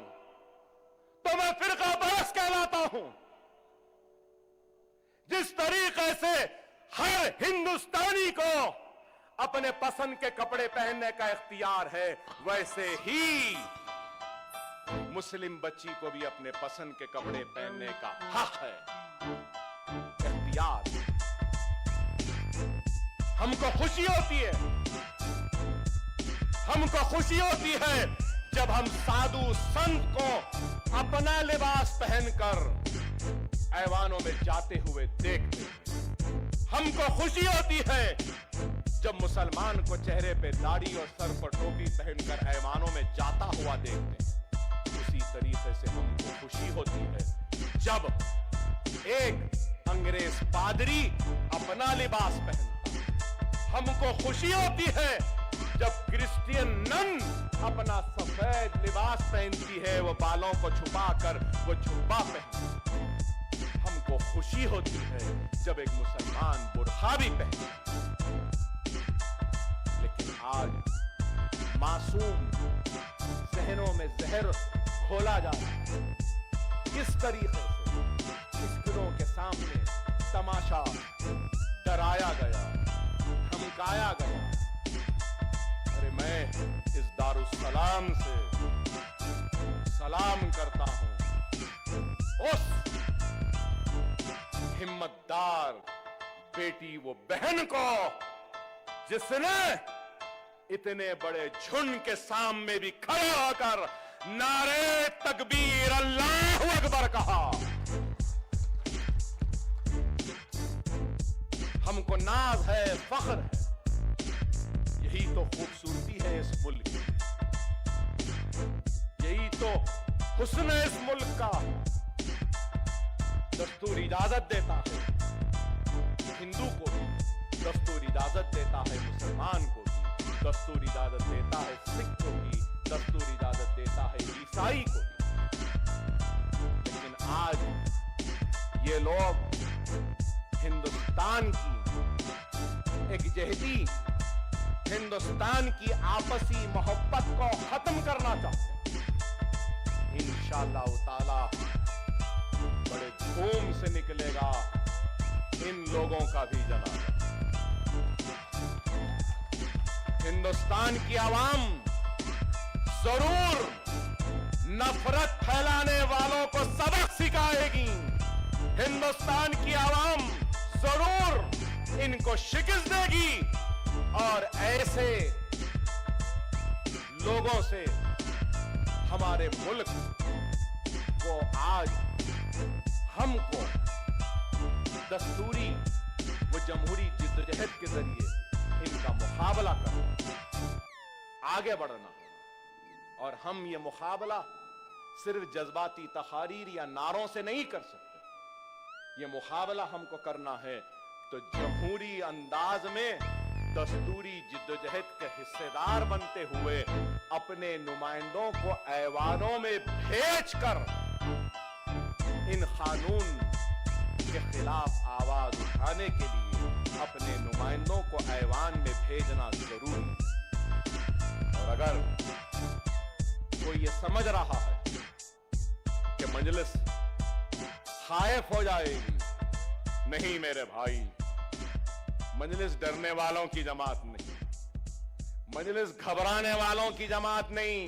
तो मैं फिरका परस्त कहलाता हूं। जिस तरीके से हर हिंदुस्तानी को अपने पसंद के कपड़े पहनने का इख्तियार है, वैसे ही मुस्लिम बच्ची को भी अपने पसंद के कपड़े पहनने का हक है, इख्तियार। हमको खुशी होती है, हमको खुशी होती है जब हम साधु संत को अपना लिबास पहनकर ऐवानों में जाते हुए देखते हैं। हमको खुशी होती है जब मुसलमान को चेहरे पे दाढ़ी और सर पर टोपी पहनकर ऐवानों में जाता हुआ देखते हैं। उसी तरीके से हमको खुशी होती है जब एक अंग्रेज पादरी अपना लिबास पहनता। हमको खुशी होती है जब क्रिश्चियन नन अपना सफेद लिबास पहनती है, वो बालों को छुपाकर वो जुब्बा पहनती। हमको खुशी होती है जब एक मुसलमान बुर्खा भी पहनता। लेकिन आज मासूम जहनों में जहर घोला जा रहा है। किस तरीके से स्क्रीनों के सामने तमाशा डराया गया। हम सिखाया गया। अरे मैं इस दारुस्सलाम से सलाम करता हूं उस हिम्मतदार बेटी वो बहन को जिसने इतने बड़े झुंड के सामने भी खड़े होकर नारे तकबीर अल्लाहु अकबर कहा। हमको नाज है, फख्र है, यही तो खूबसूरती है इस मुल्क की, यही तो हुस्न है इस मुल्क का। दस्तूर इजाजत देता है हिंदू को भी, दस्तूर इजाजत देता है मुसलमान को भी, दस्तूर इजाजत देता है सिख को भी, दस्तूर इजाजत देता है ईसाई को भी। लेकिन आज ये लोग हिंदुस्तान की एकजहती, हिंदुस्तान की आपसी मोहब्बत को खत्म करना चाहते हैं। इंशाअल्लाह ताला बड़े धूम से निकलेगा इन लोगों का भी जनाजा। हिंदुस्तान की आवाम जरूर नफरत फैलाने वालों को सबक सिखाएगी। हिंदुस्तान की आवाम जरूर इनको शिकस्त देगी और ऐसे लोगों से हमारे मुल्क को आज हमको दस्तूरी व जमहूरी जिद्दोजहद के जरिए इनका मुकाबला करना, आगे बढ़ना है। और हम ये मुकाबला सिर्फ जज्बाती तकारीर या नारों से नहीं कर सकते। ये मुकाबला हमको करना है तो जमहूरी अंदाज में दस्तूरी जिद्दोजहद के हिस्सेदार बनते हुए अपने नुमाइंदों को ऐवानों में भेजकर इन कानून के खिलाफ आवाज उठाने के लिए अपने नुमाइंदों को ऐवान में भेजना जरूरी है। और अगर कोई ये समझ रहा है कि मजलिस खाइफ हो जाएगी, नहीं मेरे भाई, मजलिस डरने वालों की जमात नहीं, मजलिस घबराने वालों की जमात नहीं।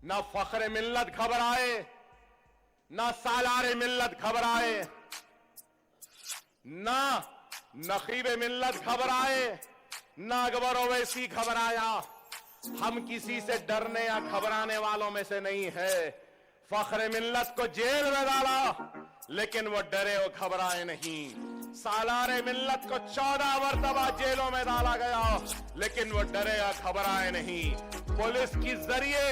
ना फख्र मिल्लत घबराए, ना सालारे मिल्लत घबराए, ना नकीब मिल्लत घबराए, ना अकबर ओवैसी घबराया। हम किसी से डरने या घबराने वालों में से नहीं है। फख्र मिल्लत को जेल में डाला लेकिन वो डरे और घबराए नहीं। सालारे मिल्लत को 14 मरतबा जेलों में डाला गया लेकिन वो डरे या घबराए नहीं। पुलिस के जरिए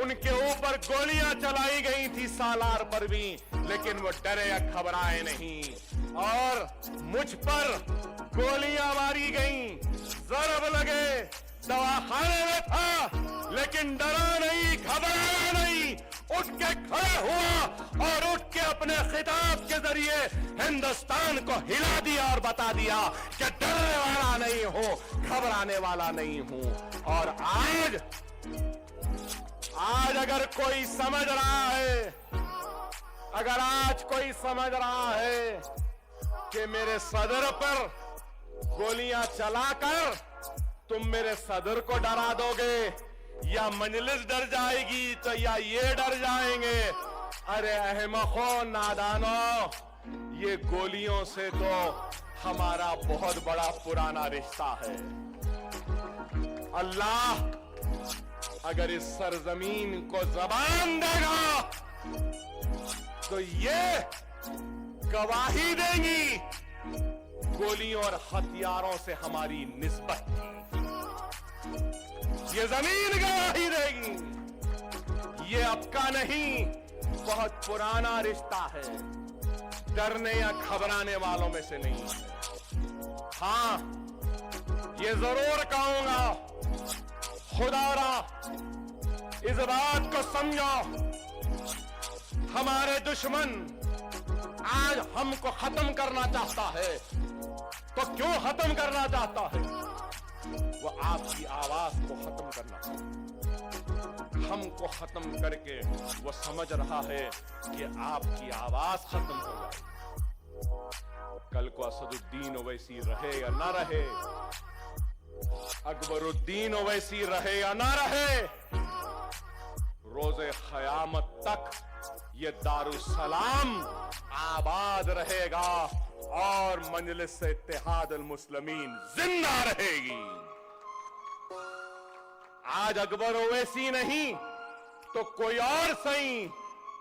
उनके ऊपर गोलियां चलाई गई थी सालार पर भी, लेकिन वो डरे या घबराए नहीं। और मुझ पर गोलियां मारी गई, जरब लगे, दवाखाने में था लेकिन डरा नहीं, घबराया नहीं, उठ के खड़ा हुआ और उठ के अपने खिताब के जरिए हिंदुस्तान को हिला दिया और बता दिया कि डरने वाला नहीं हूं, घबराने वाला नहीं हूं। और आज अगर कोई समझ रहा है, अगर आज कोई समझ रहा है कि मेरे सदर पर गोलियां चलाकर तुम मेरे सदर को डरा दोगे या मजलिस डर जाएगी तो या ये डर जाएंगे, अरे अहमको नादानो, ये गोलियों से तो हमारा बहुत बड़ा पुराना रिश्ता है। अल्लाह अगर इस सरजमीन को जबान देगा तो ये गवाही देंगी गोलियों और हथियारों से हमारी निस्बत थी। ये जमीन गवाही देगी। ये अब का नहीं, बहुत पुराना रिश्ता है, डरने या घबराने वालों में से नहीं है। हाँ, ये जरूर कहूंगा, खुदारा इस बात को समझो, हमारे दुश्मन आज हमको खत्म करना चाहता है। तो क्यों खत्म करना चाहता है? वो आपकी आवाज को खत्म करना चाहता है। हमको खत्म करके वो समझ रहा है कि आपकी आवाज खत्म हो जाएगी। कल को असदुद्दीन ओवैसी रहे या ना रहे, अकबरुद्दीन ओवैसी रहे या ना रहे, रोजे क़यामत तक ये दारुस्सलाम आबाद रहेगा और मजलिस इत्तेहाद अल मुस्लिमीन जिंदा रहेगी। आज अकबर ओवैसी नहीं तो कोई और सही,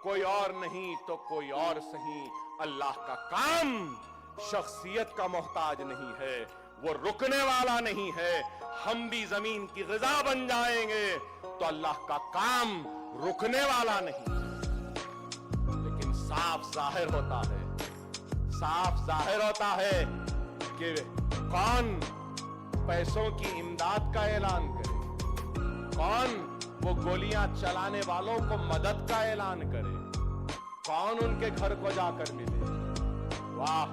कोई और नहीं तो कोई और सही। अल्लाह का काम शख्सियत का मोहताज नहीं है, वो रुकने वाला नहीं है। हम भी जमीन की ग़िज़ा बन जाएंगे तो अल्लाह का काम रुकने वाला नहीं। लेकिन साफ जाहिर होता है, साफ जाहिर होता है कि कौन पैसों की इमदाद का ऐलान करे, कौन वो गोलियां चलाने वालों को मदद का ऐलान करे, कौन उनके घर को जाकर मिले। वाह,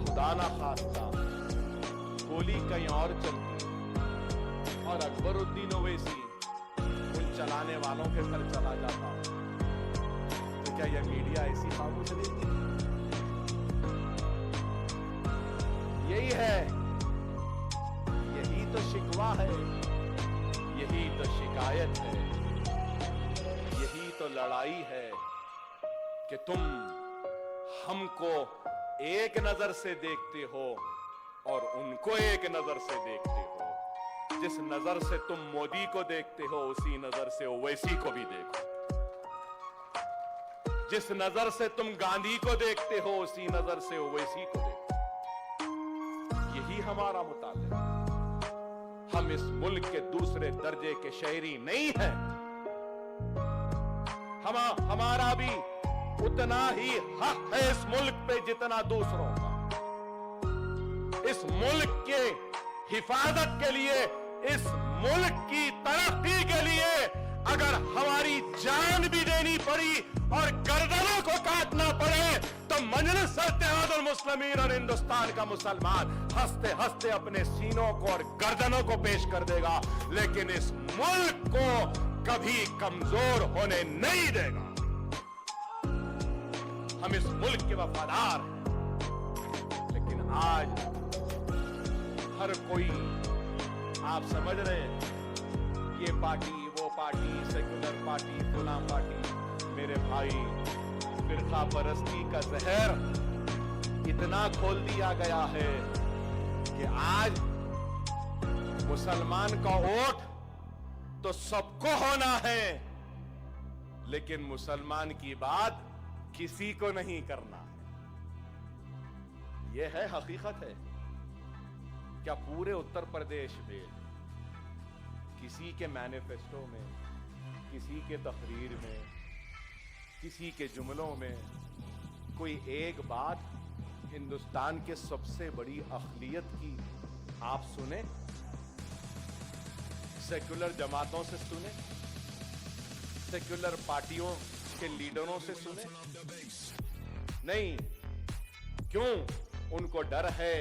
खुदा ना खास्ता गोली कहीं और चलती और अकबरुद्दीन ओवैसी उन चलाने वालों के घर चला जाता, तो क्या यह मीडिया ऐसी खामोश रहेगी? यही है, यही तो शिकवा है, यही तो शिकायत है, यही तो लड़ाई है कि तुम हमको एक नजर से देखते हो और उनको एक नजर से देखते हो। जिस नजर से तुम मोदी को देखते हो उसी नजर से ओवैसी को भी देखो, जिस नजर से तुम गांधी को देखते हो उसी नजर से ओवैसी को देखो। यही हमारा मुताबिक, हम इस मुल्क के दूसरे दर्जे के शहरी नहीं हैं। हमारा भी उतना ही हक है इस मुल्क पे जितना दूसरों का। इस मुल्क के हिफाजत के लिए, इस मुल्क की तरक्की के लिए अगर हमारी जान भी देनी पड़ी और गर्दनों को काटना पड़े तो मजलिस इत्तेहाद अल मुस्लिमीन और हिंदुस्तान का मुसलमान हंसते हंसते अपने सीनों को और गर्दनों को पेश कर देगा, लेकिन इस मुल्क को कभी कमजोर होने नहीं देगा। हम इस मुल्क के वफादार हैं, लेकिन आज हर कोई, आप समझ रहे हैं, ये पार्टी वो पार्टी, सेक्युलर पार्टी, फलां पार्टी। मेरे भाई, फिरका परस्ती का जहर इतना खोल दिया गया है कि आज मुसलमान का वोट तो सबको होना है, लेकिन मुसलमान की बात किसी को नहीं करना है। यह है, हकीकत है। क्या पूरे उत्तर प्रदेश में किसी के मैनिफेस्टो में, किसी के तकरीर में, किसी के जुमलों में कोई एक बात हिंदुस्तान के सबसे बड़ी अक़लियत की आप सुने? सेक्युलर जमातों से सुने, सेक्युलर पार्टियों के लीडरों से सुने? नहीं। क्यों? उनको डर है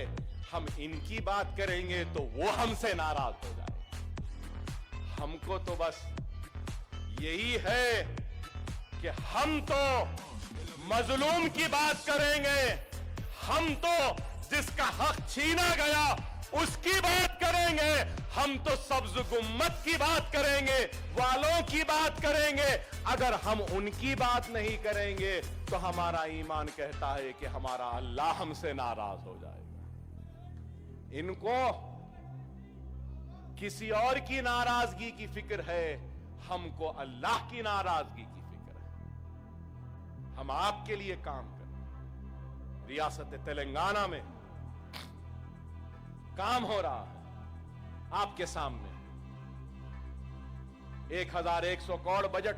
हम इनकी बात करेंगे तो वो हमसे नाराज हो जाए। हमको तो बस यही है कि हम तो मजलूम की बात करेंगे, हम तो जिसका हक छीना गया उसकी बात करेंगे, हम तो सब्ज गुम्मत की बात करेंगे, वालों की बात करेंगे। अगर हम उनकी बात नहीं करेंगे तो हमारा ईमान कहता है कि हमारा अल्लाह हमसे नाराज हो जाएगा। इनको किसी और की नाराजगी की फिक्र है, हमको अल्लाह की नाराजगी की फिक्र है। हम आपके लिए काम करें। रियासत तेलंगाना में काम हो रहा है आपके सामने, 1100 करोड़ बजट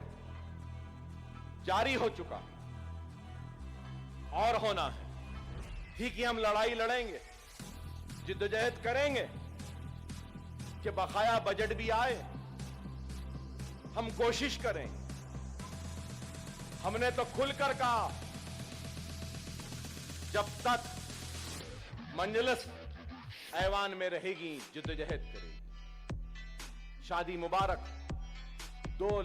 जारी हो चुका और होना है। ठीक है, हम लड़ाई लड़ेंगे, जिद्दोजहद करेंगे कि बकाया बजट भी आए। हम कोशिश करेंगे। हमने तो खुलकर कहा, जब तक मंजलिस ऐवान में रहेगी जिद्दोजहद करेगी। शादी मुबारक। 2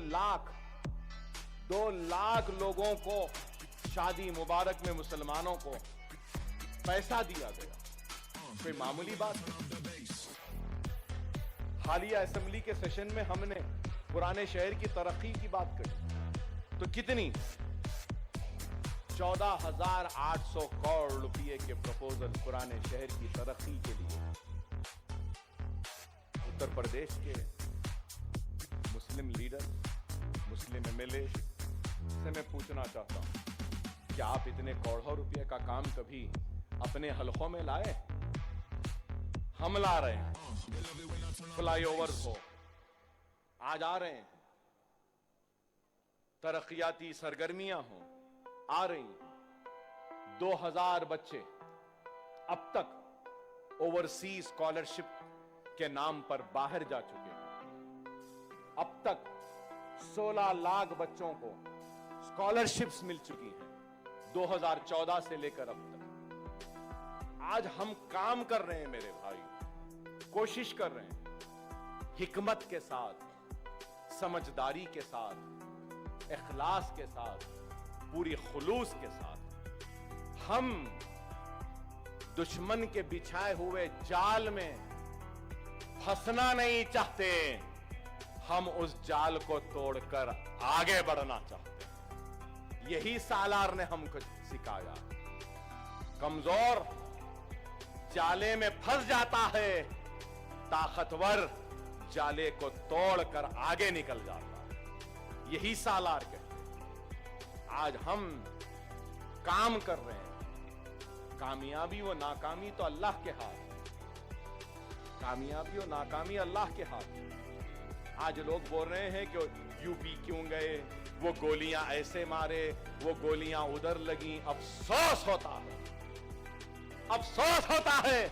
लाख लोगों को शादी मुबारक में, मुसलमानों को पैसा दिया गया, कोई मामूली बात नहीं। हालिया असेंबली के सेशन में हमने पुराने शहर की तरक्की की बात करी तो कितनी 14,800 करोड़ रुपए के प्रपोजल पुराने शहर की तरक्की के लिए। उत्तर प्रदेश के मुस्लिम लीडर, मुस्लिम एमएलए से मैं पूछना चाहता हूं, क्या आप इतने करोड़ों रुपए का काम कभी अपने हलकों में लाए? हम ला रहे हैं, फ्लाईओवर हो आज आ रहे हैं, तरक्याती सरगर्मियां हों आ रही। 2000 बच्चे अब तक ओवरसीज स्कॉलरशिप के नाम पर बाहर जा चुके हैं। अब तक 16 लाख बच्चों को स्कॉलरशिप्स मिल चुकी हैं 2014 से लेकर अब तक। आज हम काम कर रहे हैं मेरे भाई, कोशिश कर रहे हैं हिकमत के साथ, समझदारी के साथ, इखलास के साथ, पूरी खुलूस के साथ। हम दुश्मन के बिछाए हुए जाल में फंसना नहीं चाहते, हम उस जाल को तोड़कर आगे बढ़ना चाहते हैं। यही सालार ने हमको सिखाया। कमजोर जाले में फंस जाता है, ताकतवर जाले को तोड़कर आगे निकल जाता है। यही सालार कहते हैं। आज हम काम कर रहे हैं, कामयाबी व नाकामी तो अल्लाह के हाथ, कामयाबी और नाकामी अल्लाह के हाथ। आज लोग बोल रहे हैं कि यूपी क्यों गए, वो गोलियां ऐसे मारे, वो गोलियां उधर लगी। अफसोस होता है, अफसोस होता है।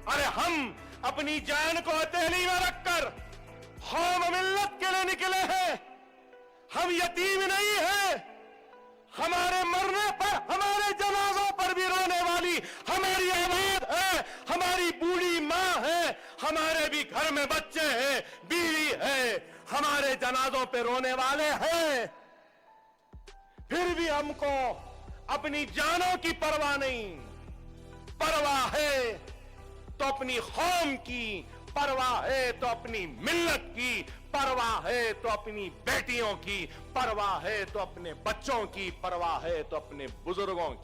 अरे हम अपनी जान को हथेली में रखकर कौम मिल्लत के लिए निकले हैं। हम यतीम नहीं हैं। हमारे मरने पर, हमारे जनाजों पर भी रोने वाली हमारी औलाद है, हमारी बूढ़ी मां है, हमारे भी घर में बच्चे हैं, बीवी है, हमारे जनाजों पे रोने वाले हैं। फिर भी हमको अपनी जानों की परवाह नहीं। परवाह है तो अपनी कौम की, परवाह है तो अपनी मिल्लत की, परवाह है तो अपनी बेटियों की, परवाह है तो अपने बच्चों की, परवाह है तो अपने बुजुर्गों की।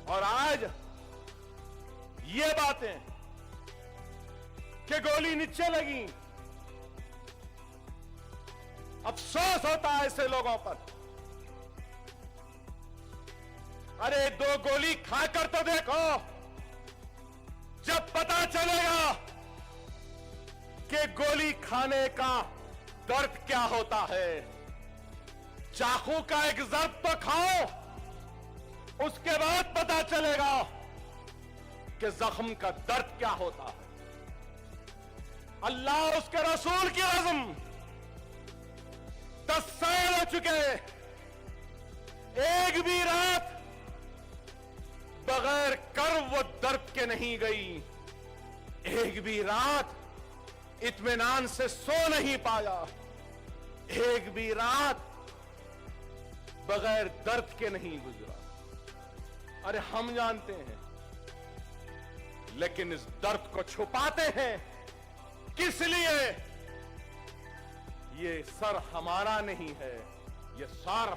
और आज ये बातें कि गोली नीचे लगी, अफसोस होता है ऐसे लोगों पर। अरे 2 गोली खाकर तो देखो, जब पता चलेगा कि गोली खाने का दर्द क्या होता है। चाकू का एक जर्ब तो खाओ, उसके बाद पता चलेगा कि जख्म का दर्द क्या होता है। अल्लाह और उसके रसूल की रज़्म 10 साल हो चुके, एक भी रात बगैर कर्ब व दर्द के नहीं गई। एक भी रात इत्मीनान से सो नहीं पाया। एक भी रात बगैर दर्द के नहीं गुजरा। अरे हम जानते हैं, लेकिन इस दर्द को छुपाते हैं। किस लिए? ये सर हमारा नहीं है, ये सर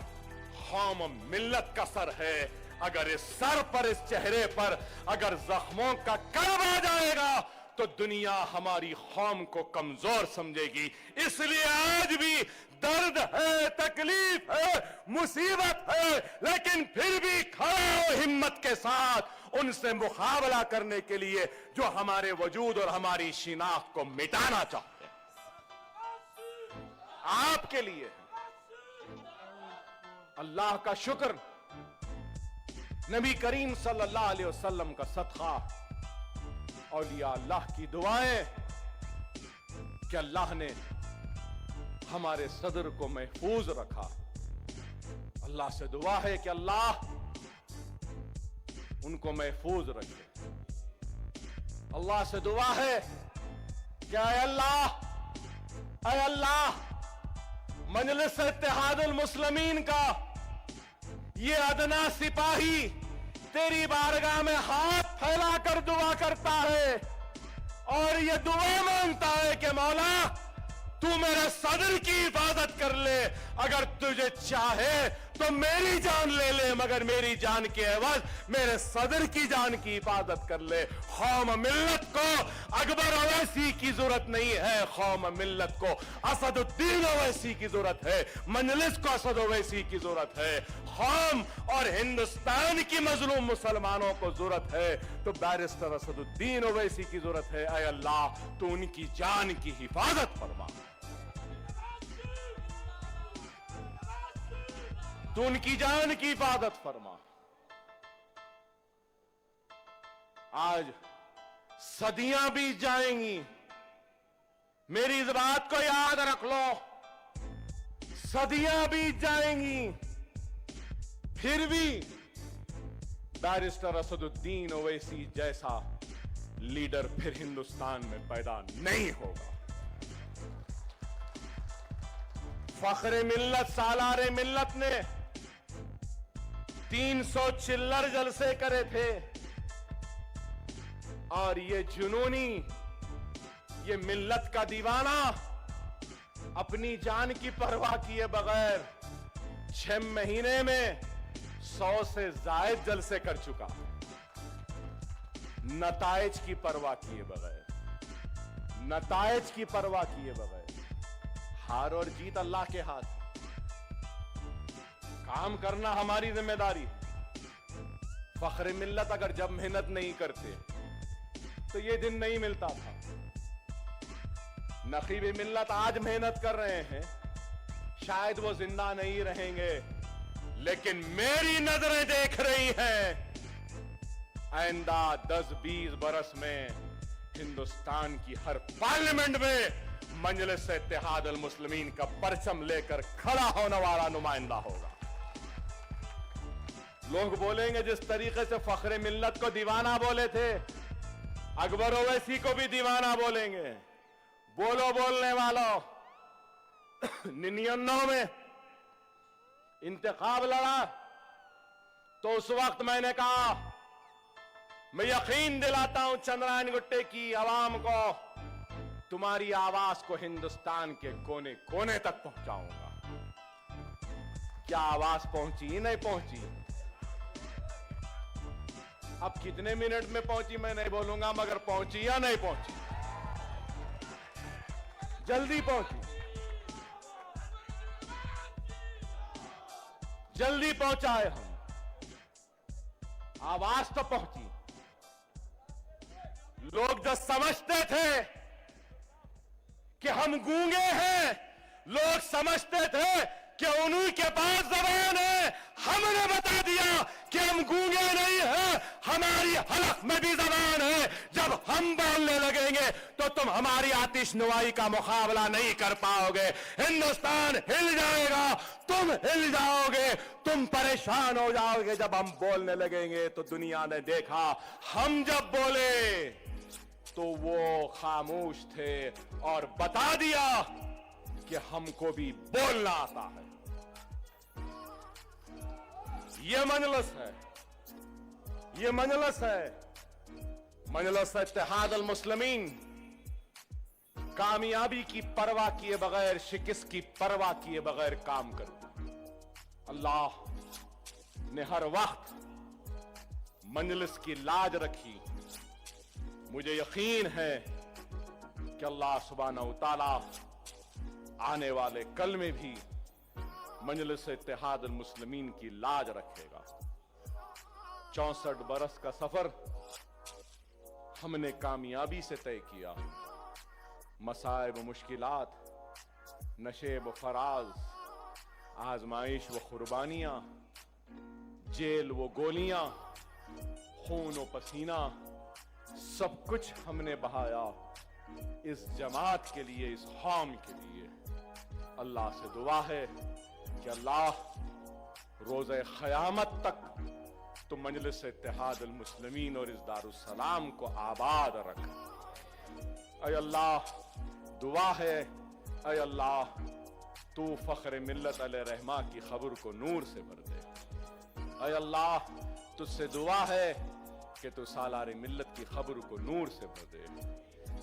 कौम मिल्लत का सर है। अगर इस सर पर, इस चेहरे पर अगर जख्मों का कर्ब आ जाएगा तो दुनिया हमारी कौम को कमजोर समझेगी। इसलिए आज भी दर्द है, तकलीफ है, मुसीबत है, लेकिन फिर भी खड़े हो हिम्मत के साथ उनसे मुकाबला करने के लिए जो हमारे वजूद और हमारी शिनाख्त को मिटाना चाहते हैं। आपके लिए अल्लाह का शुक्र, नबी करीम सल्लल्लाहु अलैहि वसल्लम का सदका, औलिया अल्लाह की दुआएं कि अल्लाह ने हमारे सदर को महफूज रखा। अल्लाह से दुआ है कि अल्लाह उनको महफूज रखे। अल्लाह से दुआ है कि ऐ अल्लाह मजलिस इत्तेहादुल मुस्लिमीन का ये अदना सिपाही तेरी बारगाह में हाथ फैलाकर दुआ करता है और ये दुआ मांगता है कि मौला तू मेरे सदर की हिफाजत कर ले, अगर तुझे चाहे तो मेरी जान ले ले, मगर मेरी जान के एवज मेरे सदर की जान की हिफाजत कर ले। कौम मिल्लत को अकबर ओवैसी की जरूरत नहीं है, कौम मिल्लत को असदुद्दीन ओवैसी की जरूरत है, मजलिस को असद ओवैसी की जरूरत है, कौम और हिंदुस्तान की मजलूम मुसलमानों को जरूरत है तो बैरिस्टर असदुद्दीन ओवैसी की जरूरत है। ऐ अल्लाह तू उनकी जान की हिफाजत फरमा, तू उनकी जान की हिफाजत फरमा। आज सदियां बीत जाएंगी, मेरी इस बात को याद रख लो, सदियां बीत जाएंगी, फिर भी बैरिस्टर असदुद्दीन ओवैसी जैसा लीडर फिर हिंदुस्तान में पैदा नहीं होगा। फख्रे मिल्लत सालारे मिल्लत ने 300 चिल्लर जलसे करे थे और ये जुनूनी, ये मिल्लत का दीवाना अपनी जान की परवाह किए बगैर 6 महीने में 100 से जायद जलसे कर चुका, नताइज की परवाह किए बगैर, नताइज की परवाह किए बगैर। हार और जीत अल्लाह के हाथ, काम करना हमारी जिम्मेदारी। फख्र मिल्लत अगर जब मेहनत नहीं करते तो ये दिन नहीं मिलता था। नकीब मिल्लत आज मेहनत कर रहे हैं, शायद वो जिंदा नहीं रहेंगे, लेकिन मेरी नजरें देख रही हैं आइंदा 10-20 बरस में हिंदुस्तान की हर पार्लियामेंट में मजलिस इत्तेहाद अल मुस्लिमीन का परचम लेकर खड़ा होने वाला नुमाइंदा होगा। लोग बोलेंगे जिस तरीके से फख्रे मिल्लत को दीवाना बोले थे, अकबर ओवैसी को भी दीवाना बोलेंगे। बोलो बोलने वालों, 99 में इंतखाब लड़ा तो उस वक्त मैंने कहा, मैं यकीन दिलाता हूं चंद्रायन गुट्टे की आवाम को, तुम्हारी आवाज को हिंदुस्तान के कोने कोने तक पहुंचाऊंगा। क्या आवाज पहुंची? नहीं पहुंची। अब कितने मिनट में पहुंची मैं नहीं बोलूंगा, मगर पहुंची या नहीं पहुंची? जल्दी पहुंची, जल्दी पहुंचाए हम, आवाज तो पहुंची। लोग जो समझते थे कि हम गूंगे हैं, लोग समझते थे कि उन्हीं के पास जबान है, हमने बता दिया कि हम गूंगे नहीं हैं, हमारी हलक में भी जबान है। जब हम बोलने लगेंगे तो तुम हमारी आतिश नुवाई का मुकाबला नहीं कर पाओगे। हिंदुस्तान हिल जाएगा, तुम हिल जाओगे, तुम परेशान हो जाओगे। जब हम बोलने लगेंगे तो दुनिया ने देखा, हम जब बोले तो वो खामोश थे और बता दिया कि हमको भी बोलना आता है। ये मजलिस है, ये मजलिस है, मजलिस इत्तेहाद अल मुस्लिमीन कामयाबी की परवाह किए बगैर, शिकस्त की परवाह किए बगैर काम करती। अल्लाह ने हर वक्त मजलिस की लाज रखी। मुझे यकीन है कि अल्लाह सुब्हानहू तआला आने वाले कल में भी मजलिस इत्तेहाद अल मुस्लिमीन की लाज रखेगा। 64 बरस का सफर हमने कामयाबी से तय किया। मसाइब मुश्किलात, नशेब फराज, आजमाइश व कुर्बानियां, जेल व गोलियां, खून व पसीना, सब कुछ हमने बहाया इस जमात के लिए, इस कौम के लिए। अल्लाह से दुआ है कि अल्लाह रोज़े क़यामत तक तो मजलिस इत्तेहाद अल मुस्लिमीन और इस दारुस्सलाम को आबाद रख। ऐ अल्लाह, दुआ है, ऐ अल्लाह तू फ़ख्र मिल्लत अलैहि रहमा की खबर को नूर से भर दे। ऐ अल्लाह, तुझसे दुआ है कि तू सालारे मिल्लत की खबर को नूर से भर दे।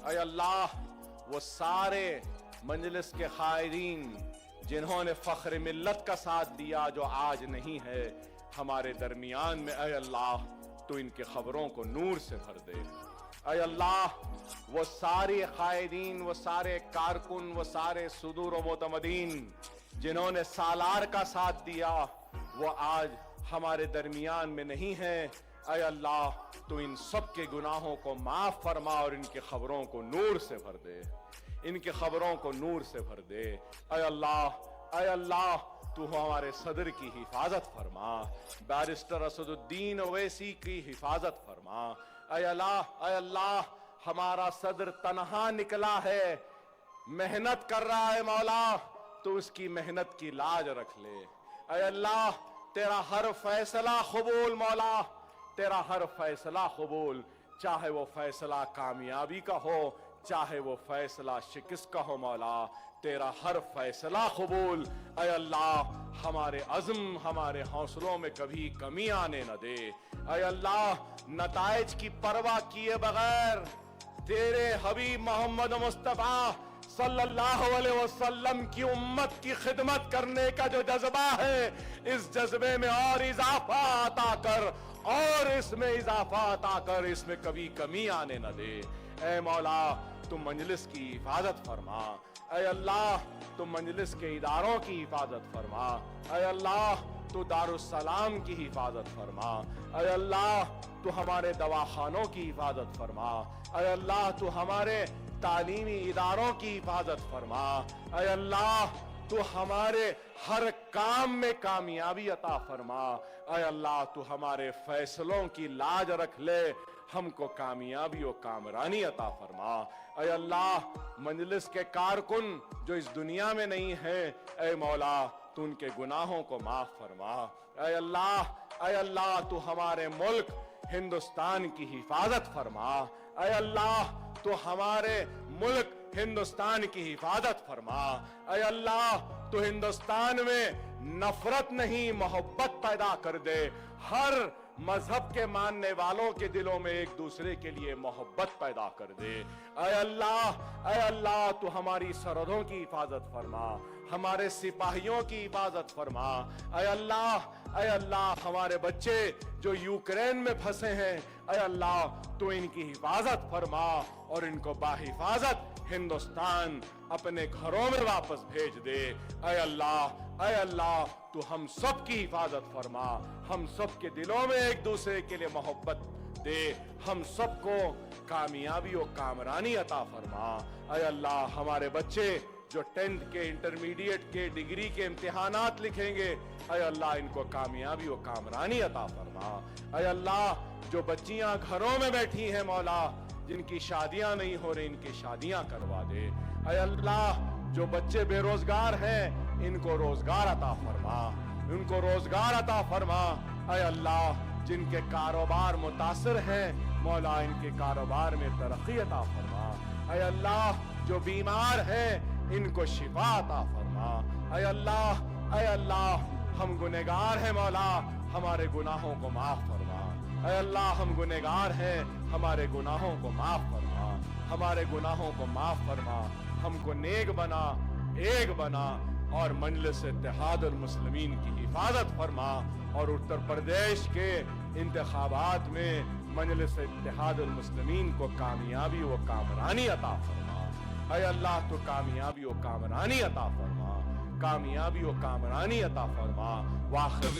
ऐ अल्लाह, वो सारे मजलिस के खायरीन जिन्होंने फख्र मिल्लत का साथ दिया जो आज नहीं है हमारे दरमियान में, ऐ अल्लाह तू इनकी खबरों को नूर से भर दे। ऐ अल्लाह, वो सारे खायरीन, वो सारे कारकुन, वो सारे सुदूर व मोतमदीन जिन्होंने सालार का साथ दिया वो आज हमारे दरमियान में नहीं है, ऐ अल्लाह तू इन सब के गुनाहों को माफ फरमा और इनकी खबरों को नूर से भर दे, इनकी खबरों को नूर से भर दे। ऐ अल्लाह, ऐ अल्लाह तू हमारे सदर की हिफाजत फरमा, बैरिस्टर असदुद्दीन ओवैसी की हिफाजत फरमा। ऐ अल्लाह, ऐ अल्लाह, हमारा सदर तनहा निकला है, मेहनत कर रहा है मौला, तो उसकी मेहनत की लाज रख ले। ऐ अल्लाह, तेरा हर फैसला कबूल मौला, तेरा हर फैसला कबूल, चाहे वो फैसला कामयाबी का हो, चाहे वो फैसला शिकस्त का हो मौला, तेरा हर फैसला कबूल। ऐ अल्लाह, हमारे अज़्म, हमारे हौसलों में कभी कमी आने न दे। ऐ अल्लाह, नताइज की परवाह किए बगैर तेरे हबीब मोहम्मद मुस्तफा सल्लल्लाहु अलैहि वसल्लम की उम्मत की खिदमत करने का जो जज्बा है, इस जज्बे में और इजाफा अता कर, और इसमें इजाफा अता कर, इसमें कभी कमी आने न दे। ऐ मौला, तुम मजलिस की हिफाजत फरमा। ऐ अल्लाह, तुम मजलिस के इदारों की हिफाजत फरमा। ऐ अल्लाह, तू दारुस्सलाम की हिफाजत फरमा। ऐ अल्लाह, तू हमारे दवाखानों की हिफाजत फरमा। ऐ अल्लाह, तू हमारे तालीमी इदारों की हिफाजत फरमा। ऐ अल्लाह, तू हमारे हर काम में कामयाबी अता फरमा। ऐ अल्लाह, तू हमारे फैसलों की लाज रख ले, हमको कामयाबी और कामरानी अता फरमा। ऐ अल्लाह, मजलिस के कारकुन जो इस दुनिया में नहीं है, ऐ मौला तू उनके गुनाहों को माफ फरमा। ऐ अल्लाह, ऐ अल्लाह, तू हमारे मुल्क हिंदुस्तान की हिफाजत फरमा। ऐ अल्लाह, तो हमारे मुल्क हिंदुस्तान की हिफाजत फरमा। ऐ अल्लाह, तो हिंदुस्तान में नफरत नहीं मोहब्बत पैदा कर दे, हर मजहब के मानने वालों के दिलों में एक दूसरे के लिए मोहब्बत पैदा कर दे। ऐ अल्लाह, ऐ अल्लाह, तू हमारी सरहदों की हिफाजत फरमा, हमारे सिपाहियों की हिफाजत फरमा। ऐ अल्लाह, ऐ अल्लाह, हमारे बच्चे जो यूक्रेन में फंसे हैं, ऐ अल्लाह तू इनकी हिफाजत फरमा और इनको बाहिफाजत हिंदुस्तान अपने घरों में वापस भेज दे। ऐ अल्लाह, ऐ अल्लाह, तू हम सब की हिफाजत फरमा, हम सब के दिलों में एक दूसरे के लिए मोहब्बत दे, हम सबको कामयाबी और कामरानी अता फरमा। ऐ अल्लाह, हमारे बच्चे जो 10th के, इंटरमीडिएट के, डिग्री के इम्तिहानात लिखेंगे, ऐ अल्लाह इनको कामयाबी और कामरानी अता फरमा। ऐ अल्लाह, जो बच्चियां घरों में बैठी हैं मौला, जिनकी शादियां नहीं हो रही, इनकी शादियां करवा दे। ऐ अल्लाह, जो बच्चे बेरोजगार हैं, इनको रोजगार अता फरमा, इनको रोजगार अता फरमा। ऐ अल्लाह, जिनके कारोबार मुतासिर हैं मौला, इनके कारोबार में तरक्की अता फरमा। ऐ अल्लाह, जो बीमार हैं इनको शिफा अता फरमा। ऐ अल्लाह, ऐ अल्लाह, हम गुनहगार हैं मौला, हमारे गुनाहों को माफ फरमा। ऐ अल्लाह, हम गुनहगार हैं, हमारे गुनाहों को माफ फरमा, हमारे गुनाहों को माफ फरमा, हमको नेक बना, एक बना और मजलिस इत्तेहादुल मुस्लिमीन की हिफाजत फरमा और उत्तर प्रदेश के इंतखाबात में मजलिस इत्तेहादुल मुस्लिमीन को कामयाबी व कामरानी अता फरमा। ऐ अल्लाह, तो कामयाबी व कामरानी अता फरमा, कामयाबी व कामरानी अता फरमा। वाखिर